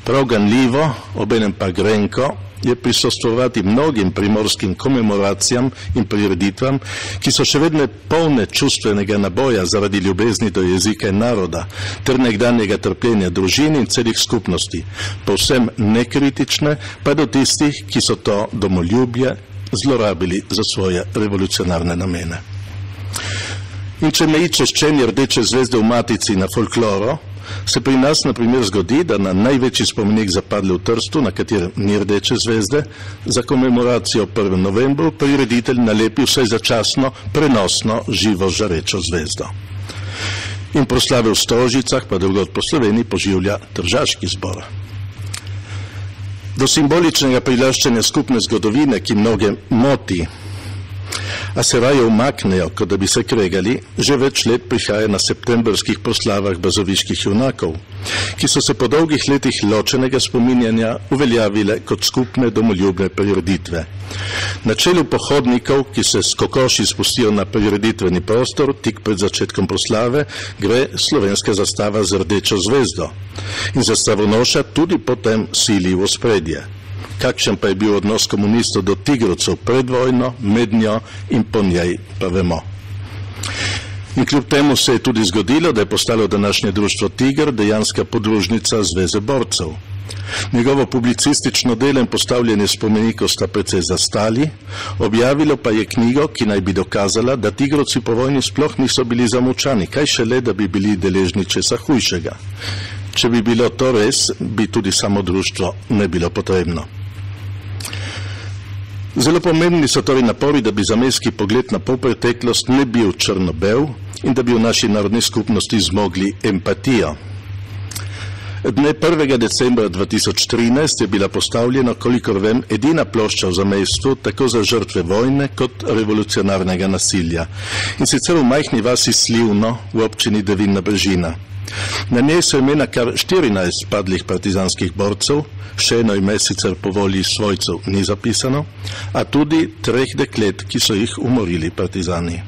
Speaker 3: Prav ganljivo, obenem pa grenko, je prisostvovati mnogim primorskim komemoracijam in prireditvam, ki so še vedno polne čustvenega naboja zaradi ljubezni do jezika in naroda, ter nekdanjega trpljenja družin in celih skupnosti, povsem nekritične pa do tistih, ki so to domoljubje zlorabili za svoje revolucionarne namene. In če meji češčenje rdeče zvezde v Matici na folkloro, se pri nas na primer zgodi, da na največji spomenik zapadle v Trstu, na katerem ni rdeče zvezde, za komemoracijo 1. novembru prireditelj nalepi vsaj začasno prenosno živo žarečo zvezdo. In proslave v Stožicah, pa drugod po Sloveniji, poživlja tržaški zbor. Do simboličnega prilaščanja skupne zgodovine, ki mnoge moti, a se raje umaknejo, kot da bi se kregali, že več let prihaja na septembrskih proslavah bazoviških junakov, ki so se po dolgih letih ločenega spominjanja uveljavile kot skupne domoljubne prireditve. Na čelu pohodnikov, ki se s kokoši spustijo na prireditveni prostor, tik pred začetkom proslave, gre slovenska zastava z rdečo zvezdo in zastavonoša tudi potem sili v ospredje. Kakšen pa je bil odnos komunistov do tigrovcev pred vojno, med njo in po njej, pa vemo. In kljub temu se je tudi zgodilo, da je postalo današnje društvo Tiger dejanska podružnica Zveze borcev. Njegovo publicistično delo in postavljanje spomenikov sta precej zastali, objavilo pa je knjigo, ki naj bi dokazala, da tigrovci po vojni sploh niso bili zamolčani, kaj šele, da bi bili deležni česa hujšega. Če bi bilo to res, bi tudi samo društvo ne bilo potrebno. Zelo pomembni so torej napori, da bi zamejski pogled na polpreteklost ne bil črno-bel in da bi v naši narodni skupnosti zmogli empatijo. Dne 1. decembra 2013 je bila postavljena, kolikor vem, edina plošča v zamejstvu tako za žrtve vojne kot revolucionarnega nasilja. In sicer v majhni vasi Slivno v občini Devinna Brežina. Na njej so imena kar 14 padlih partizanskih borcev, še eno ime sicer po volji svojcev ni zapisano, a tudi 3 deklet, ki so jih umorili partizani.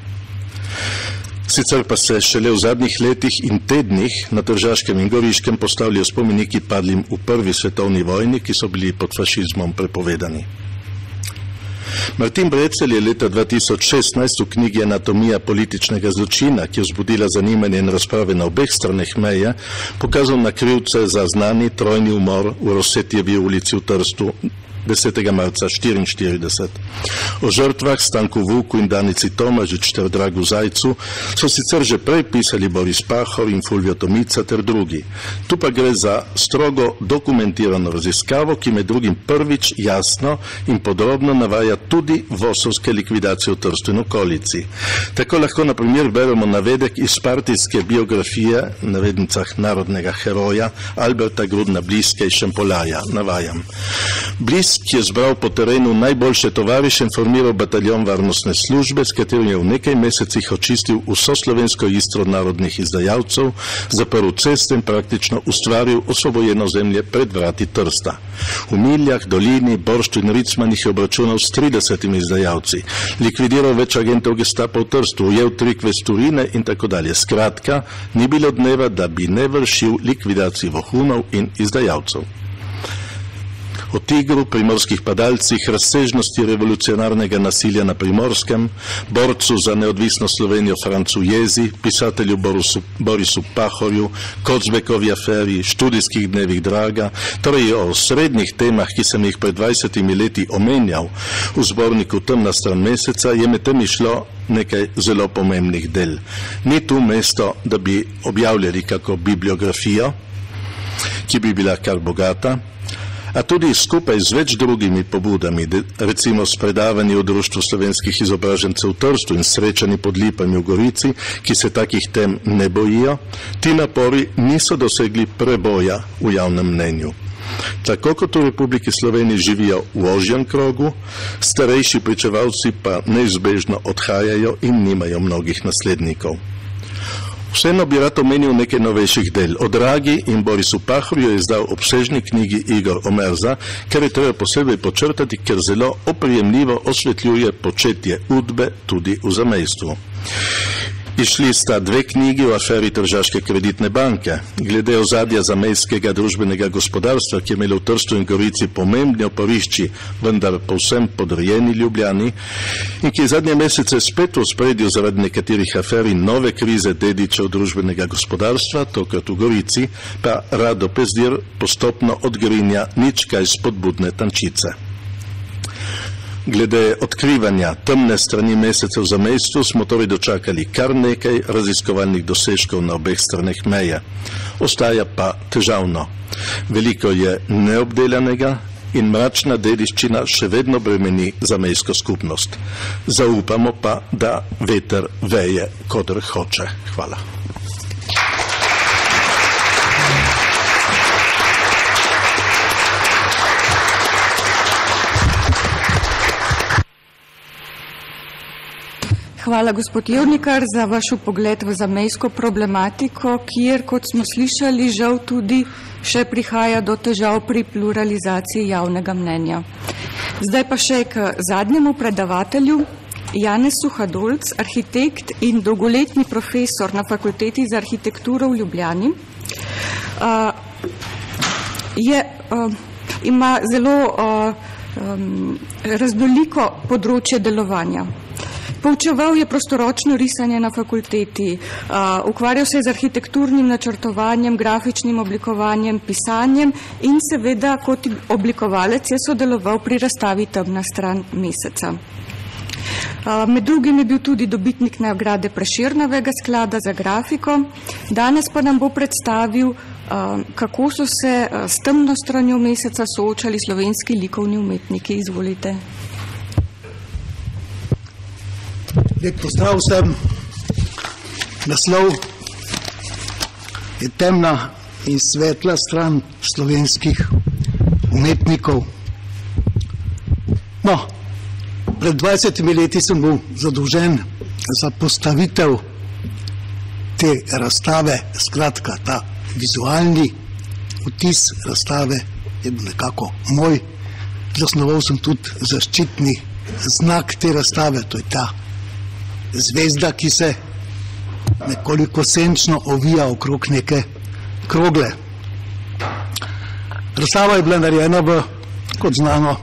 Speaker 3: Sicer pa se šele v zadnjih letih in tednih na Tržaškem in Goriškem postavljajo spomeniki padlim v Prvi svetovni vojni, ki so bili pod fašizmom prepovedani. Martin Brecelj je leta 2016 v knjigi Anatomija političnega zločina, ki je vzbudila zanimanje in razprave na obeh straneh meje, pokazal na krivce za znani trojni umor v Rosetjevi ulici v Trstu 10. marca 1944. O žrtvah Stanku Vuku in Danici Tomažič ter Dragu Zajcu so sicer že prej pisali Boris Pahor in Fulvio Tomica ter drugi. Tu pa gre za strogo dokumentirano raziskavo, ki med drugim prvič jasno in podrobno navaja tudi vosovske likvidacije v Trstu in okolici. Tako lahko na primer beremo navedek iz partijske biografije, navednicah narodnega heroja, Alberta Grudna Bliske iz Šempolaja. Navajam. Bliss ki je zbral po terenu najboljše tovariše, formiral bataljon varnostne službe, s katerim je v nekaj mesecih očistil vso slovensko Istro narodnih izdajalcev, zaprl ceste in praktično ustvaril osvobojeno zemlje pred vrati Trsta. V Miljah, Dolini, Borštu in Ricmanih je obračunal s 30 izdajalci, likvidiral več agentov Gestapa v Trstu, ujel 3 kvesturine in tako dalje. Skratka, ni bilo dneva, da bi ne vršil likvidacij vohunov in izdajalcev. O Tigru, primorskih padalcih, razsežnosti revolucionarnega nasilja na Primorskem, borcu za neodvisno Slovenijo Francu Jezi, pisatelju Borisu Pahorju, Kocbekovi aferi, študijskih dnevih Draga, torej o srednjih temah, ki sem jih pred 20 leti omenjal v zborniku Temna stran meseca, je med tem išlo nekaj zelo pomembnih del. Ni tu mesto, da bi objavljali kako bibliografijo, ki bi bila kar bogata, a tudi skupaj z več drugimi pobudami, recimo s predavanji v Društvu slovenskih izobražencev v Trstu in srečanji pod Lipami v Gorici, ki se takih tem ne bojijo, ti napori niso dosegli preboja v javnem mnenju. Tako kot v Republiki Sloveniji živijo v ožjem krogu, starejši pričevalci pa neizbežno odhajajo in nimajo mnogih naslednikov. Vseeno bi rad omenil nekaj novejših del. O Dragi in Borisu Pahorju je izdal obsežni knjigi Igor Omerza, kar je treba posebej počrtati, ker zelo oprijemljivo osvetljuje početje Udbe tudi v zamejstvu. Išli sta 2 knjigi o aferi Tržaške kreditne banke. Glede ozadja zamejskega družbenega gospodarstva, ki je imelo v Trstu in Gorici pomembni oporišči, vendar povsem podrejeni Ljubljani, in ki je zadnje mesece spet v ospredju zaradi nekaterih afer in nove krize dedičev družbenega gospodarstva, tokrat v Gorici, pa Rado Pezdir postopno odgrinja nič kaj spodbudne tančice. Glede odkrivanja temne strani mesecev v zamejstvu smo torej dočakali kar nekaj raziskovalnih dosežkov na obeh straneh meje. Ostaja pa težavno. Veliko je neobdelanega in mračna dediščina še vedno bremeni zamejsko skupnost. Zaupamo pa, da veter veje, kodr hoče. Hvala.
Speaker 1: Hvala, gospod Levnikar, za vaš pogled v zamejsko problematiko, kjer, kot smo slišali, žal tudi še prihaja do težav pri pluralizaciji javnega mnenja. Zdaj pa še k zadnjemu predavatelju, Janez Suhadolc, arhitekt in dolgoletni profesor na Fakulteti za arhitekturo v Ljubljani. Ima zelo raznoliko področje delovanja. Poučeval je prostoročno risanje na fakulteti, ukvarjal se je z arhitekturnim načrtovanjem, grafičnim oblikovanjem, pisanjem in seveda kot oblikovalec je sodeloval pri razstavi Temna stran meseca. Med drugim je bil tudi dobitnik nagrade Prešernovega sklada za grafiko. Danes pa nam bo predstavil, kako so se s temno stranjo meseca soočali slovenski likovni umetniki. Izvolite.
Speaker 4: Lep pozdrav vsem. Naslov je Temna in svetla stran slovenskih umetnikov. No, pred 20 leti sem bil zadolžen za postavitev te razstave, skratka, ta vizualni vtis razstave je bil nekako moj. Zasnoval sem tudi zaščitni znak te razstave, to je ta zvezda, ki se nekoliko senčno ovija okrog neke krogle. Razstava je bila narejena v, kot znano,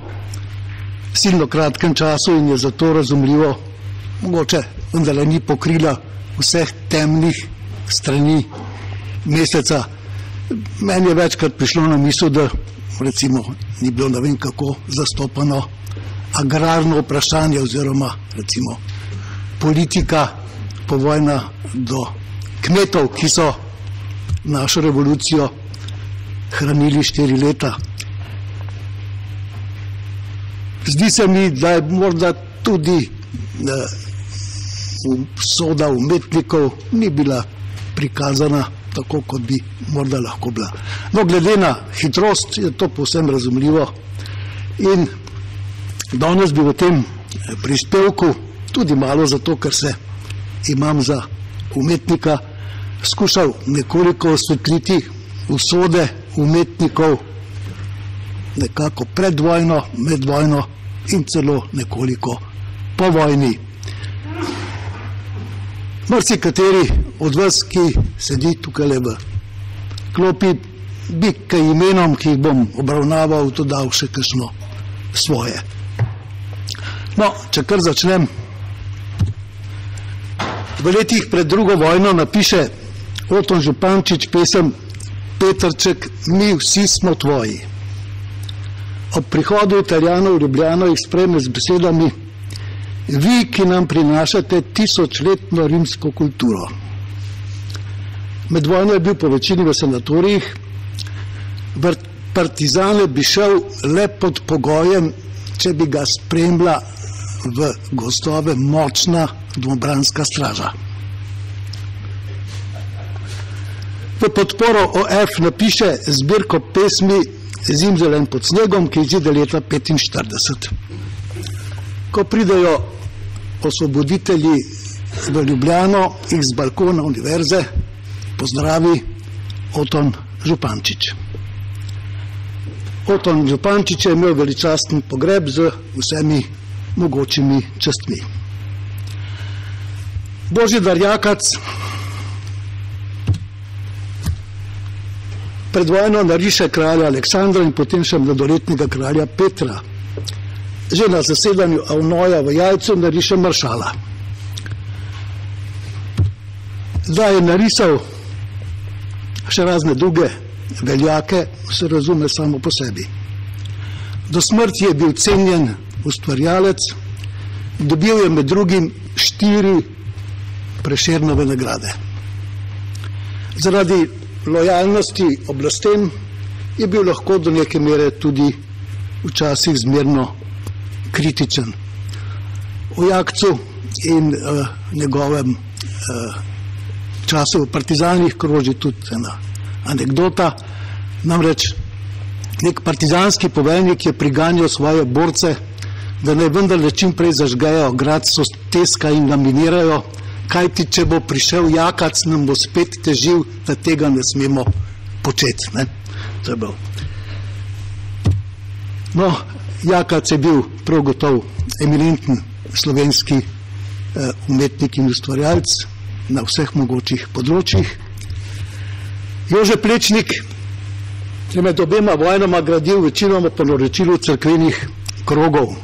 Speaker 4: silno kratkem času in je zato razumljivo, mogoče vendarle ni pokrila vseh temnih strani meseca. Meni je večkrat prišlo na misel, da recimo ni bilo ne vem kako zastopano agrarno vprašanje oziroma recimo politika povojna do kmetov, ki so našo revolucijo hranili 4 leta. Zdi se mi, da je morda tudi usoda umetnikov ni bila prikazana tako, kot bi morda lahko bila. No, glede na hitrost je to povsem razumljivo. In danes bi v tem prispevku, tudi malo zato, ker se imam za umetnika, skušal nekoliko osvetliti usode umetnikov nekako pred vojno, med vojno in celo nekoliko po vojni. Marsikateri od vas, ki sedi tukaj v klopi, bi kaj imenom, ki jih bom obravnaval, dodal še kakšno svoje. No, če kar začnem. V letih pred drugo vojno napiše Oton Župančič pesem Petrček, mi vsi smo tvoji. Ob prihodu Italijanov v Ljubljano jih sprejme z besedami: vi, ki nam prinašate tisočletno rimsko kulturo. Med vojno je bil po večini v sanatorijih, v partizane bi šel le pod pogojem, če bi ga spremljala v gozdove močna domobranska straža. V podporo OF napiše zbirko pesmi Zimzelen pod snegom, ki izide leta 1945. Ko pridejo osvoboditelji v Ljubljano, jih z balkona univerze pozdravi Oton Župančič. Oton Župančič je imel veličasten pogreb z vsemi mogočimi častmi. Božidar Jakac pred vojno nariše kralja Aleksandra in potem še mladoletnega kralja Petra. Že na zasedanju Avnoja v Jajcu nariše maršala. Da je narisal še razne druge veljake, se razume samo po sebi. Do smrti je bil cenjen ustvarjalec, dobil je med drugim 4 Prešernove nagrade. Zaradi lojalnosti oblastem je bil lahko do neke mere tudi včasih zmerno kritičen. O Jakcu in njegovem času v partizanih kroži tudi ena anekdota. Namreč nek partizanski poveljnik je priganjal svoje borce, da naj vendarle čim prej zažgejo grad Soteska in ga minirajo, kajti če bo prišel Jakac, nam bo spet težil, da tega ne smemo početi. To je bil. No, Jakac je bil prav gotov eminenten slovenski umetnik in ustvarjalec na vseh mogočih področjih. Jože Plečnik je med obema vojnama gradil večinoma po naročilu cerkvenih krogov.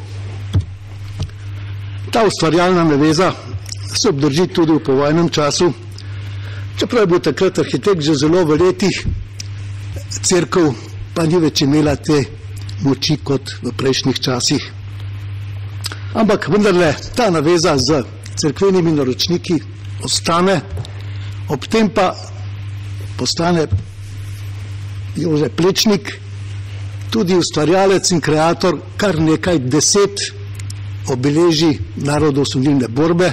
Speaker 4: Ta ustvarjalna naveza se obdrži tudi v povojnem času, čeprav je bil takrat arhitekt že zelo v letih, cerkev pa ni več imela te moči kot v prejšnjih časih. Ampak vendarle ta naveza z cerkvenimi naročniki ostane, ob tem pa postane Jože Plečnik tudi ustvarjalec in kreator kar nekaj 10 obeleži narodnoosvobodilne borbe,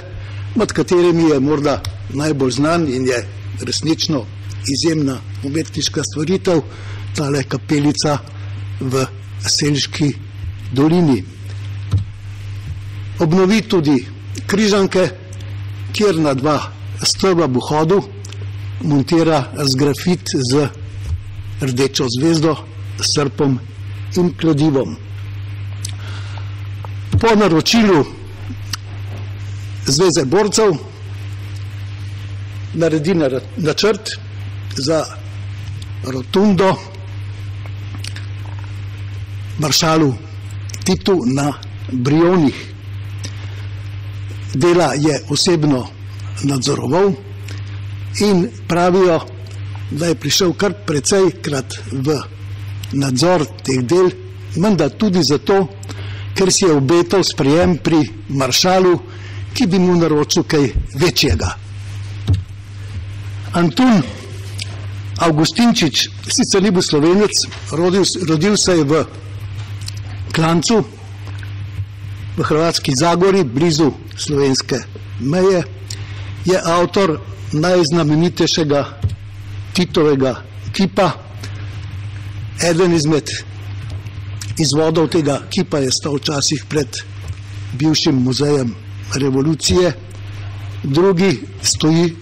Speaker 4: med katerimi je morda najbolj znan in je resnično izjemna umetniška stvaritev tale kapelica v Selški dolini. Obnovi tudi križanke, kjer na 2 stebla v vhodu montira zgrafit z rdečo zvezdo, srpom in kladivom. Po naročilu Zveze borcev naredi načrt za rotundo maršalu Titu na Brionih. Dela je osebno nadzoroval in pravijo, da je prišel kar precejkrat v nadzor teh del, menda tudi zato, ker si je obetal sprejem pri maršalu, ki bi mu naročil kaj večjega. Antun Avgustinčič sicer ni bil Slovenec, rodil se je v Klancu, v Hrvatski Zagori, blizu slovenske meje, je avtor najznamenitejšega Titovega kipa, eden izmed izvodov tega kipa je stal včasih pred bivšim muzejem revolucije, drugi stoji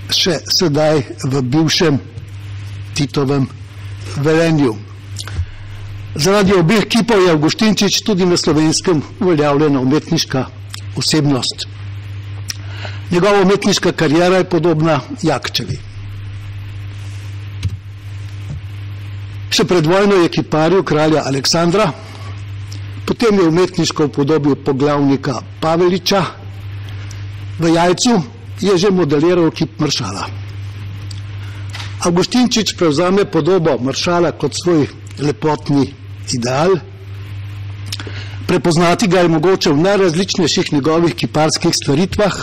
Speaker 4: še sedaj v bivšem Titovem Velenju. Zaradi obeh kipov je Avgustinčič tudi na Slovenskem uveljavljena umetniška osebnost. Njegova umetniška karijera je podobna Jakčevi. Še pred vojno je kiparil kralja Aleksandra, potem je umetniško upodobil poglavnika Paveliča, v Jajcu je že modeliral kip maršala. Avgustinčič prevzame podobo maršala kot svoj lepotni ideal. Prepoznati ga je mogoče v najrazličnejših njegovih kiparskih stvaritvah.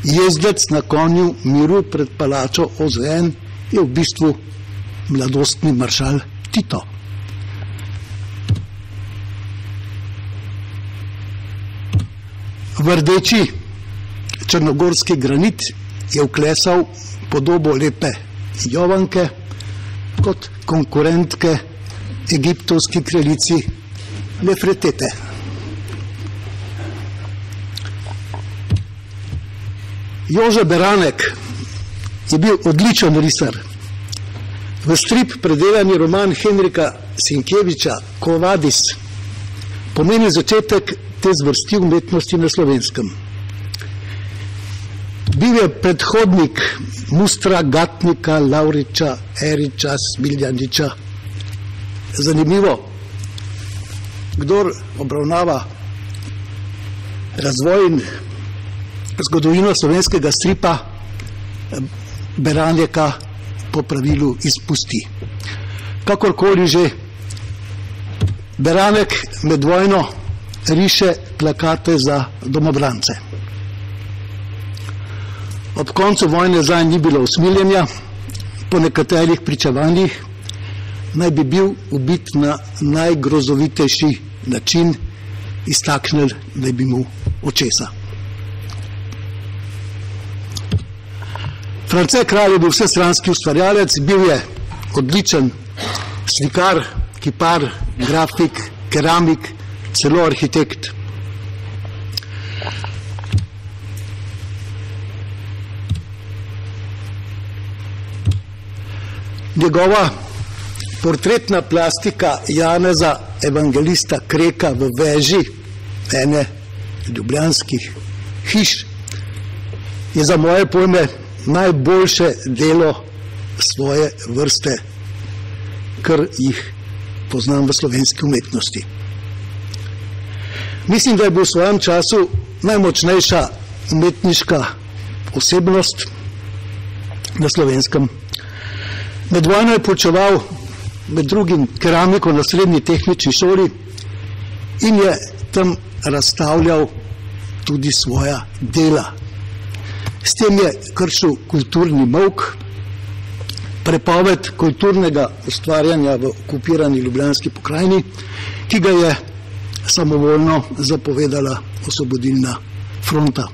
Speaker 4: Jezdec na konju miru pred palačo OZN je v bistvu mladostni maršal Tito. V rdeči črnogorski granit je vklesal podobo lepe Jovanke kot konkurentke egiptovski kraljici Nefretete. Jože Beranek je bil odličen risar. V strip predelani roman Henrika Sienkiewicza Quo Vadis pomeni začetek te zvrsti umetnosti na Slovenskem. Bil je predhodnik Mustra, Gatnika, Lauriča, Eriča, Smiljaniča. Zanimivo, kdor obravnava razvoj in zgodovino slovenskega stripa, Beranjeka po pravilu izpusti. Kakorkoli že, Beranek med vojno riše plakate za domobrance. Ob koncu vojne zanj ni bilo usmiljenja, po nekaterih pričevanjih naj bi bil ubit na najgrozovitejši način, iztaknil naj bi mu očesa. France Kralj je bil vsestranski ustvarjalec, bil je odličen slikar, kipar, grafik, keramik, celo arhitekt. Njegova portretna plastika Janeza Evangelista Kreka v veži ene ljubljanskih hiš je za moje pojme najboljše delo svoje vrste, kar jih poznam v slovenski umetnosti. Mislim, da je bil v svojem času najmočnejša umetniška osebnost na Slovenskem. Med vojno je poučeval med drugim keramiko na srednji tehnični šoli in je tam razstavljal tudi svoja dela. S tem je kršil kulturni molk, prepoved kulturnega ustvarjanja v okupirani Ljubljanski pokrajini, ki ga je samovoljno zapovedala Osvobodilna fronta.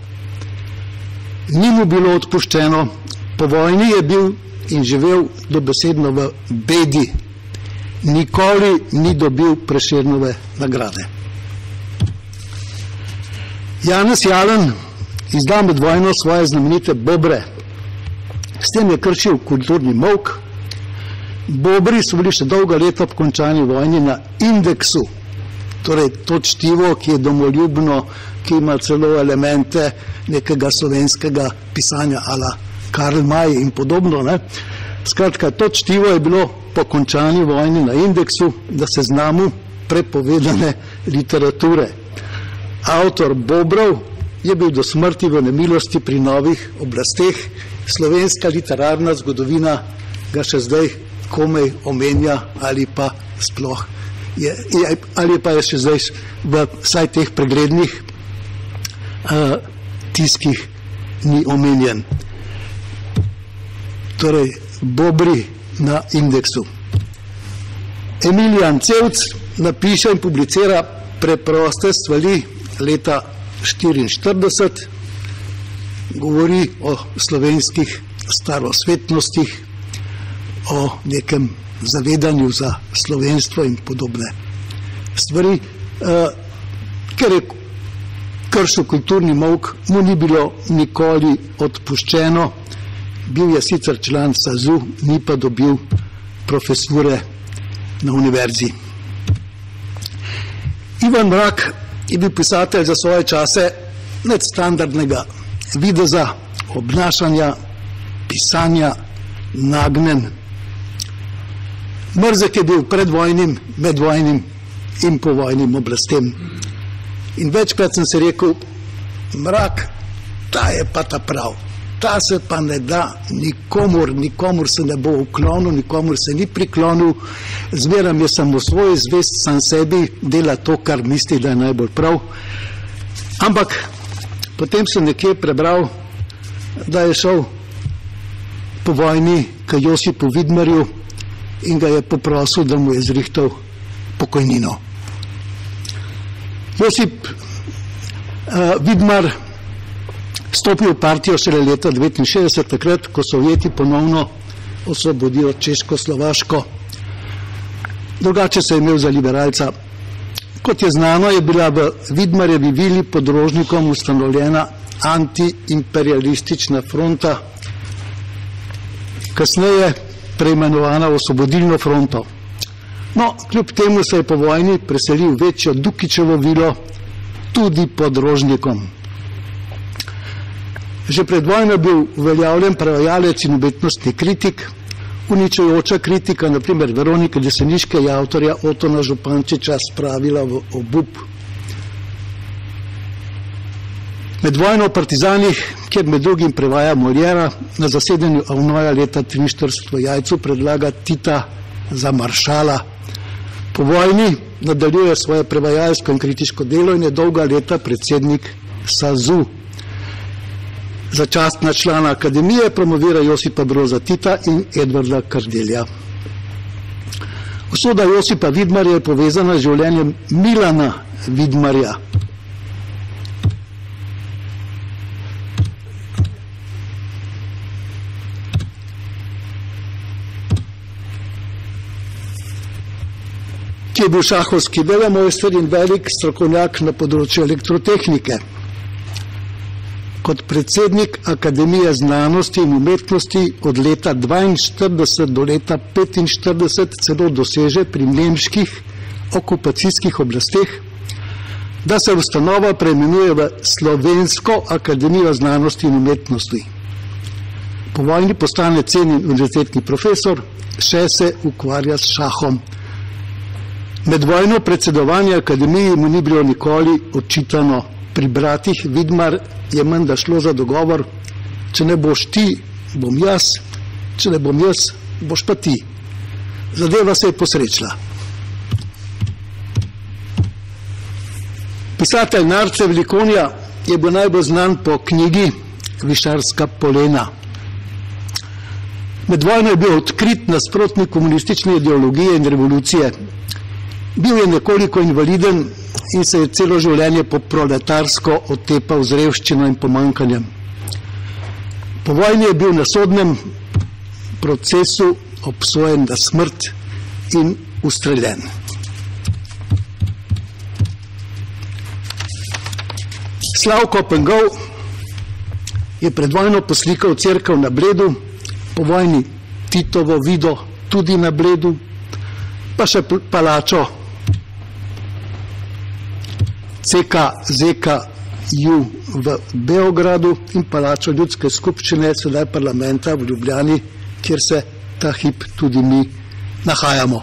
Speaker 4: Ni mu bilo odpuščeno, po vojni je bil in živel dobesedno v bedi. Nikoli ni dobil Prešernove nagrade. Janez Jalen izda med vojno svoje znamenite bobre. S tem je kršil kulturni molk. Bobri so bili še dolga leta po končani vojni na indeksu, torej to čtivo, ki je domoljubno, ki ima celo elemente nekega slovenskega pisanja ala Karl May in podobno. Skratka, to čtivo je bilo po končani vojni na indeksu, da se seznamu prepovedane literature. Avtor Bobrov je bil do smrti v nemilosti pri novih oblasteh. Slovenska literarna zgodovina ga še zdaj komaj omenja ali pa sploh ali pa je še zdaj v vsaj teh preglednih tiskih ni omenjen. Torej, Bobri na indeksu. Emilijan Cevc napiše in publicira Preproste stvari leta 1944, govori o slovenskih starosvetnostih, o nekem zavedanju za slovenstvo in podobne stvari, ker je kršil kulturni molk, mu ni bilo nikoli odpuščeno. Bil je sicer član SAZU, ni pa dobil profesure na univerzi. Ivan Mrak je bil pisatelj za svoje čase nadstandardnega videza, obnašanja, pisanja, nagnen. Mrzek je bil predvojnim, medvojnim in povojnim oblastem. In večkrat sem se rekel, Mrak, ta je pa ta prav. Ta se pa ne da nikomur se ne bo uklonil, nikomur se ni priklonil, zmeram je samo svoj, zvest sam sebi, dela to, kar misli, da je najbolj prav. Ampak potem sem nekje prebral, da je šel po vojni k Josipu Vidmarju in ga je poprosil, da mu je zrihtal pokojnino. Josip Vidmar stopil v partijo šele leta 1969, takrat, ko Sovjeti ponovno osvobodijo Češko-Slovaško. Drugače se je imel za liberalca. Kot je znano, je bila v Vidmarjevi vili pod Rožnikom ustanovljena antiimperialistična fronta, kasneje preimenovana Osvobodilno fronto. No, kljub temu se je po vojni preselil v večjo Dukičevo vilo, tudi pod Rožnikom. Že pred vojno je bil uveljavljen prevajalec in umetnostni kritik, uničujoča kritika, na primer Veronike Deseniške, je avtorja Otona Župančiča spravila v obup. Med vojno v Partizanih, kjer med drugim prevaja Moljera, na zasedanju Avnoja leta 1943 v Jajcu predlaga Tita za maršala. Po vojni nadaljuje svoje prevajalsko in kritiško delo in je dolga leta predsednik SAZU. Za častna člana akademije promovira Josipa Broza Tita in Edvarda Kardelja. Usoda Josipa Vidmarja je povezana z življenjem Milana Vidmarja. Ki je bil šahovski velemojster in velik strokovnjak na področju elektrotehnike. Kot predsednik Akademije znanosti in umetnosti od leta 1942 do leta 1945 celo doseže pri nemških okupacijskih oblasteh, da se ustanova preimenuje v Slovensko akademijo znanosti in umetnosti. Po vojni postane cenjen univerzitetni profesor, še se ukvarja s šahom. Med vojno predsedovanje akademiji mu ni bilo nikoli očitano. Pri bratih Vidmar je menda šlo za dogovor, če ne boš ti, bom jaz, če ne bom jaz, boš pa ti. Zadeva se je posrečila. Pisatelj Narce Velikonja je bil najbolj znan po knjigi Višarska polena. Med vojno je bil odkrit nasprotnik komunistične ideologije in revolucije. Bil je nekoliko invaliden in se je celo življenje po proletarsko otepal z revščino in pomanjkanjem. Po vojni je bil na sodnem procesu obsojen na smrt in ustreljen. Slavko Pengov je pred vojno poslikal cerkev na Bledu, po vojni Titovo vido tudi na Bledu, pa še palačo CKZKU v Beogradu in palačo ljudske skupščine, sedaj parlamenta v Ljubljani, kjer se ta hip tudi mi nahajamo.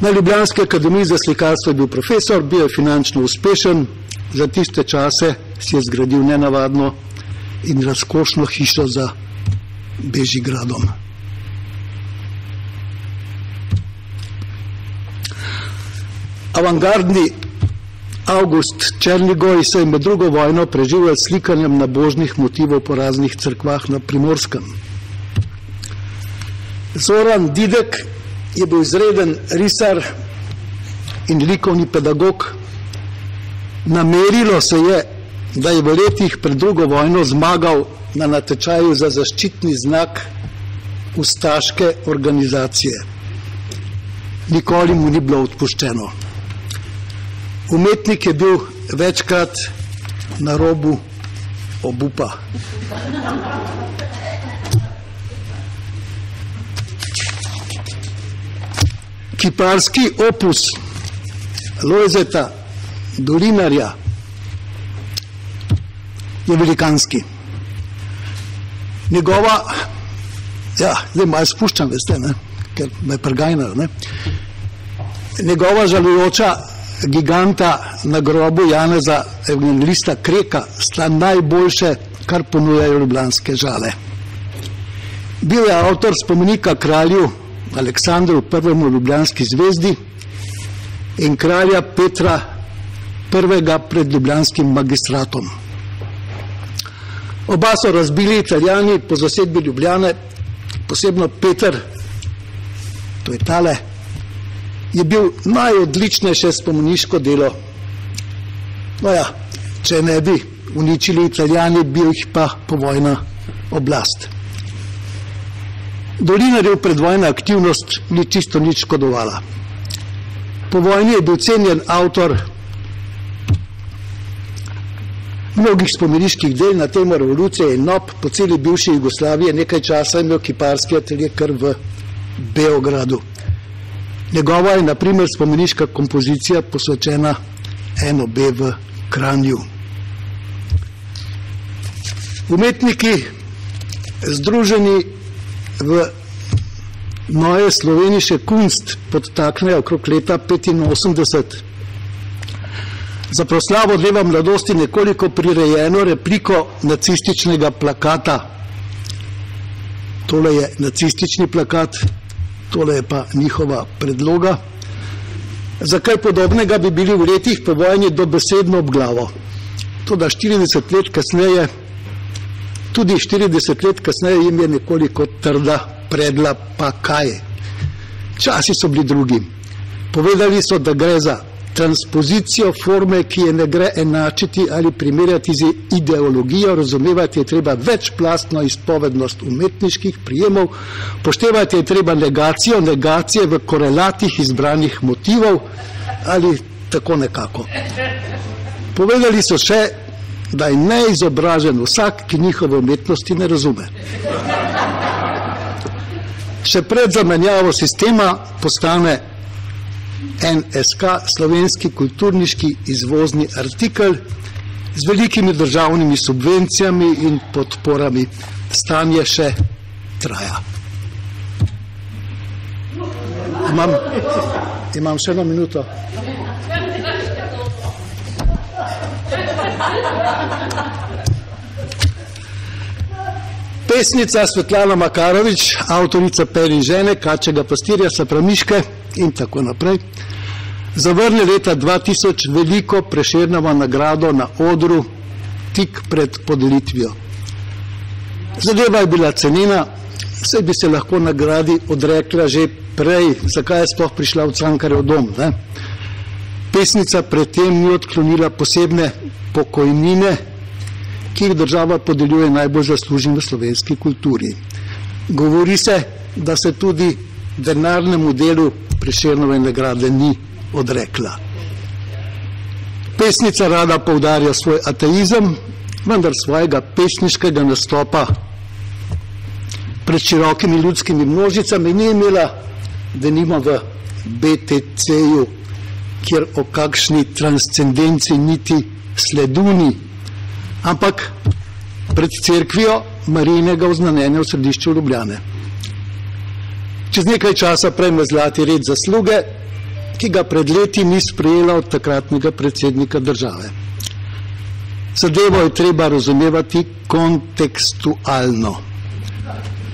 Speaker 4: Na Ljubljanski akademiji za slikarstvo je bil profesor, bil je finančno uspešen, za tiste čase si je zgradil nenavadno in razkošno hišo za Bežigradom. Avangardni August Černigoj se je med drugo vojno preživljal s slikanjem nabožnih motivov po raznih cerkvah na Primorskem. Zoran Didek je bil izreden risar in likovni pedagog. Namerilo se je, da je v letih pred drugo vojno zmagal na natečaju za zaščitni znak ustaške organizacije. Nikoli mu ni bilo odpuščeno. Umetnik je bil večkrat na robu obupa. Kiparski opus Lojzeta Dolinarja je velikanski. Njegova, zdaj malo spuščam, veste, ne, ker me prgajnajo, ne. Njegova žalujoča giganta na grobu Janeza Evangelista Kreka sta najboljše, kar ponujajo ljubljanske žale. Bil je avtor spomenika kralju Aleksandru I. ljubljanski zvezdi in kralja Petra I. pred ljubljanskim magistratom. Oba so razbili Italijani po zasedbi Ljubljane, posebno Peter, to je tale, je bil najodličnejše spomeniško delo. Če ne bi uničili Italijani, bi jih pa povojna oblast. Dolinarjev predvojna aktivnost ni čisto nič škodovala. Po vojni je bil cenjen avtor mnogih spomeniških del na temo revolucije in NOB po celi bivši Jugoslaviji. Nekaj časa je imel kiparski atelje kar v Beogradu. Njegova je na primer spomeniška kompozicija posvečena NOB v Kranju. Umetniki združeni v Neue Slovenische Kunst podtaknejo okrog leta 1985 za proslavo dneva mladosti nekoliko prirejeno repliko nacističnega plakata. Tole je nacistični plakat, tole je pa njihova predloga. Za kaj podobnega bi bili v letih po vojni dobesedno ob glavo. Toda 40 let kasneje, tudi 40 let kasneje jim je nekoliko trda predla, pa kaj. Časi so bili drugi. Povedali so, da gre za transpozicijo forme, ki je ne gre enačiti ali primerjati z ideologijo, razumevati je treba večplastno izpovednost umetniških prijemov, poštevati je treba negacije v korelatih izbranih motivov ali tako nekako. Povedali so še, da je neizobražen vsak, ki njihove umetnosti ne razume. Še pred zamenjavo sistema postane NSK, slovenski kulturniški izvozni artikel, z velikimi državnimi subvencijami in podporami. Stanje še traja. Imam še eno minuto. Pesnica Svetlana Makarovič, avtorica Per in žene, Kačjega pastirja, Sapramiške in tako naprej, zavrne leta 2000 veliko Prešernovo nagrado na odru tik pred podelitvijo. Zadeva je bila cenena, saj bi se lahko nagradi odrekla že prej, zakaj je sploh prišla v Cankarjev dom. Ne? Pesnica predtem ni odklonila posebne pokojnine, ki jih država podeljuje najbolj zaslužnim v slovenski kulturi. Govori se, da se tudi denarnemu delu Prešernove nagrade ni odrekla. Pesnica rada poudarja svoj ateizem, vendar svojega pesniškega nastopa pred širokimi ljudskimi množicami ni imela, denimo v BTC-ju, kjer o kakšni transcendenci niti sledu ni, ampak pred cerkvijo Marijinega oznanjenja v središču Ljubljane. Čez nekaj časa prejme zlati red zasluge, ki ga pred leti ni sprejela od takratnega predsednika države. Zadevo je treba razumevati kontekstualno.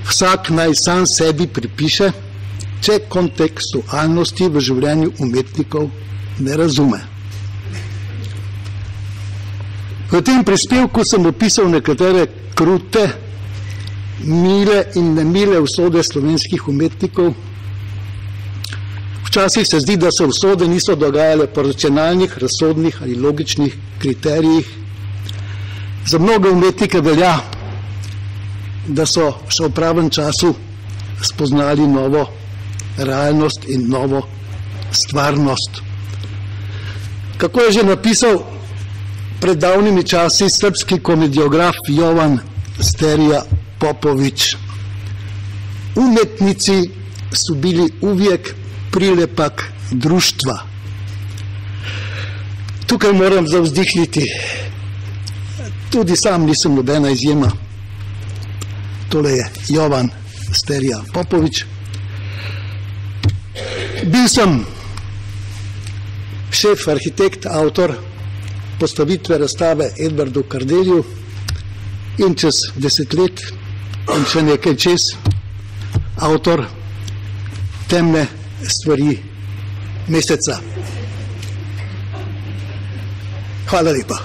Speaker 4: Vsak naj sam sebi pripiše, če kontekstualnosti v življenju umetnikov ne razume. V tem prispevku sem opisal nekatere krute, mile in nemile usode slovenskih umetnikov. Včasih se zdi, da se usode niso dogajale po racionalnih, razsodnih ali logičnih kriterijih. Za mnoge umetnike velja, da so še v pravem času spoznali novo realnost in novo stvarnost. Kako je že napisal pred davnimi časi srpski komediograf Jovan Sterija Popović, umetnici su bili uvijek prilepak društva. Tukaj moram zavzdihniti, tudi sam nisem nobena izjema. Tole je Jovan Sterija Popović. Bil sem šef, arhitekt, avtor postavitve razstave Edvardu Kardelju in čez 10 let in še nekaj čez avtor Temne stvari meseca. Hvala lepa.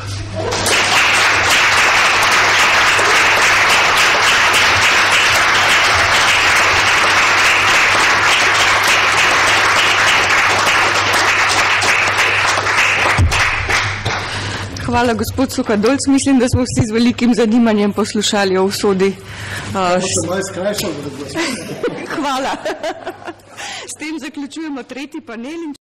Speaker 1: Hvala, gospod Sukadolc. Mislim, da smo vsi z velikim zanimanjem poslušali o usodi. Hvala. S tem zaključujemo tretji panel.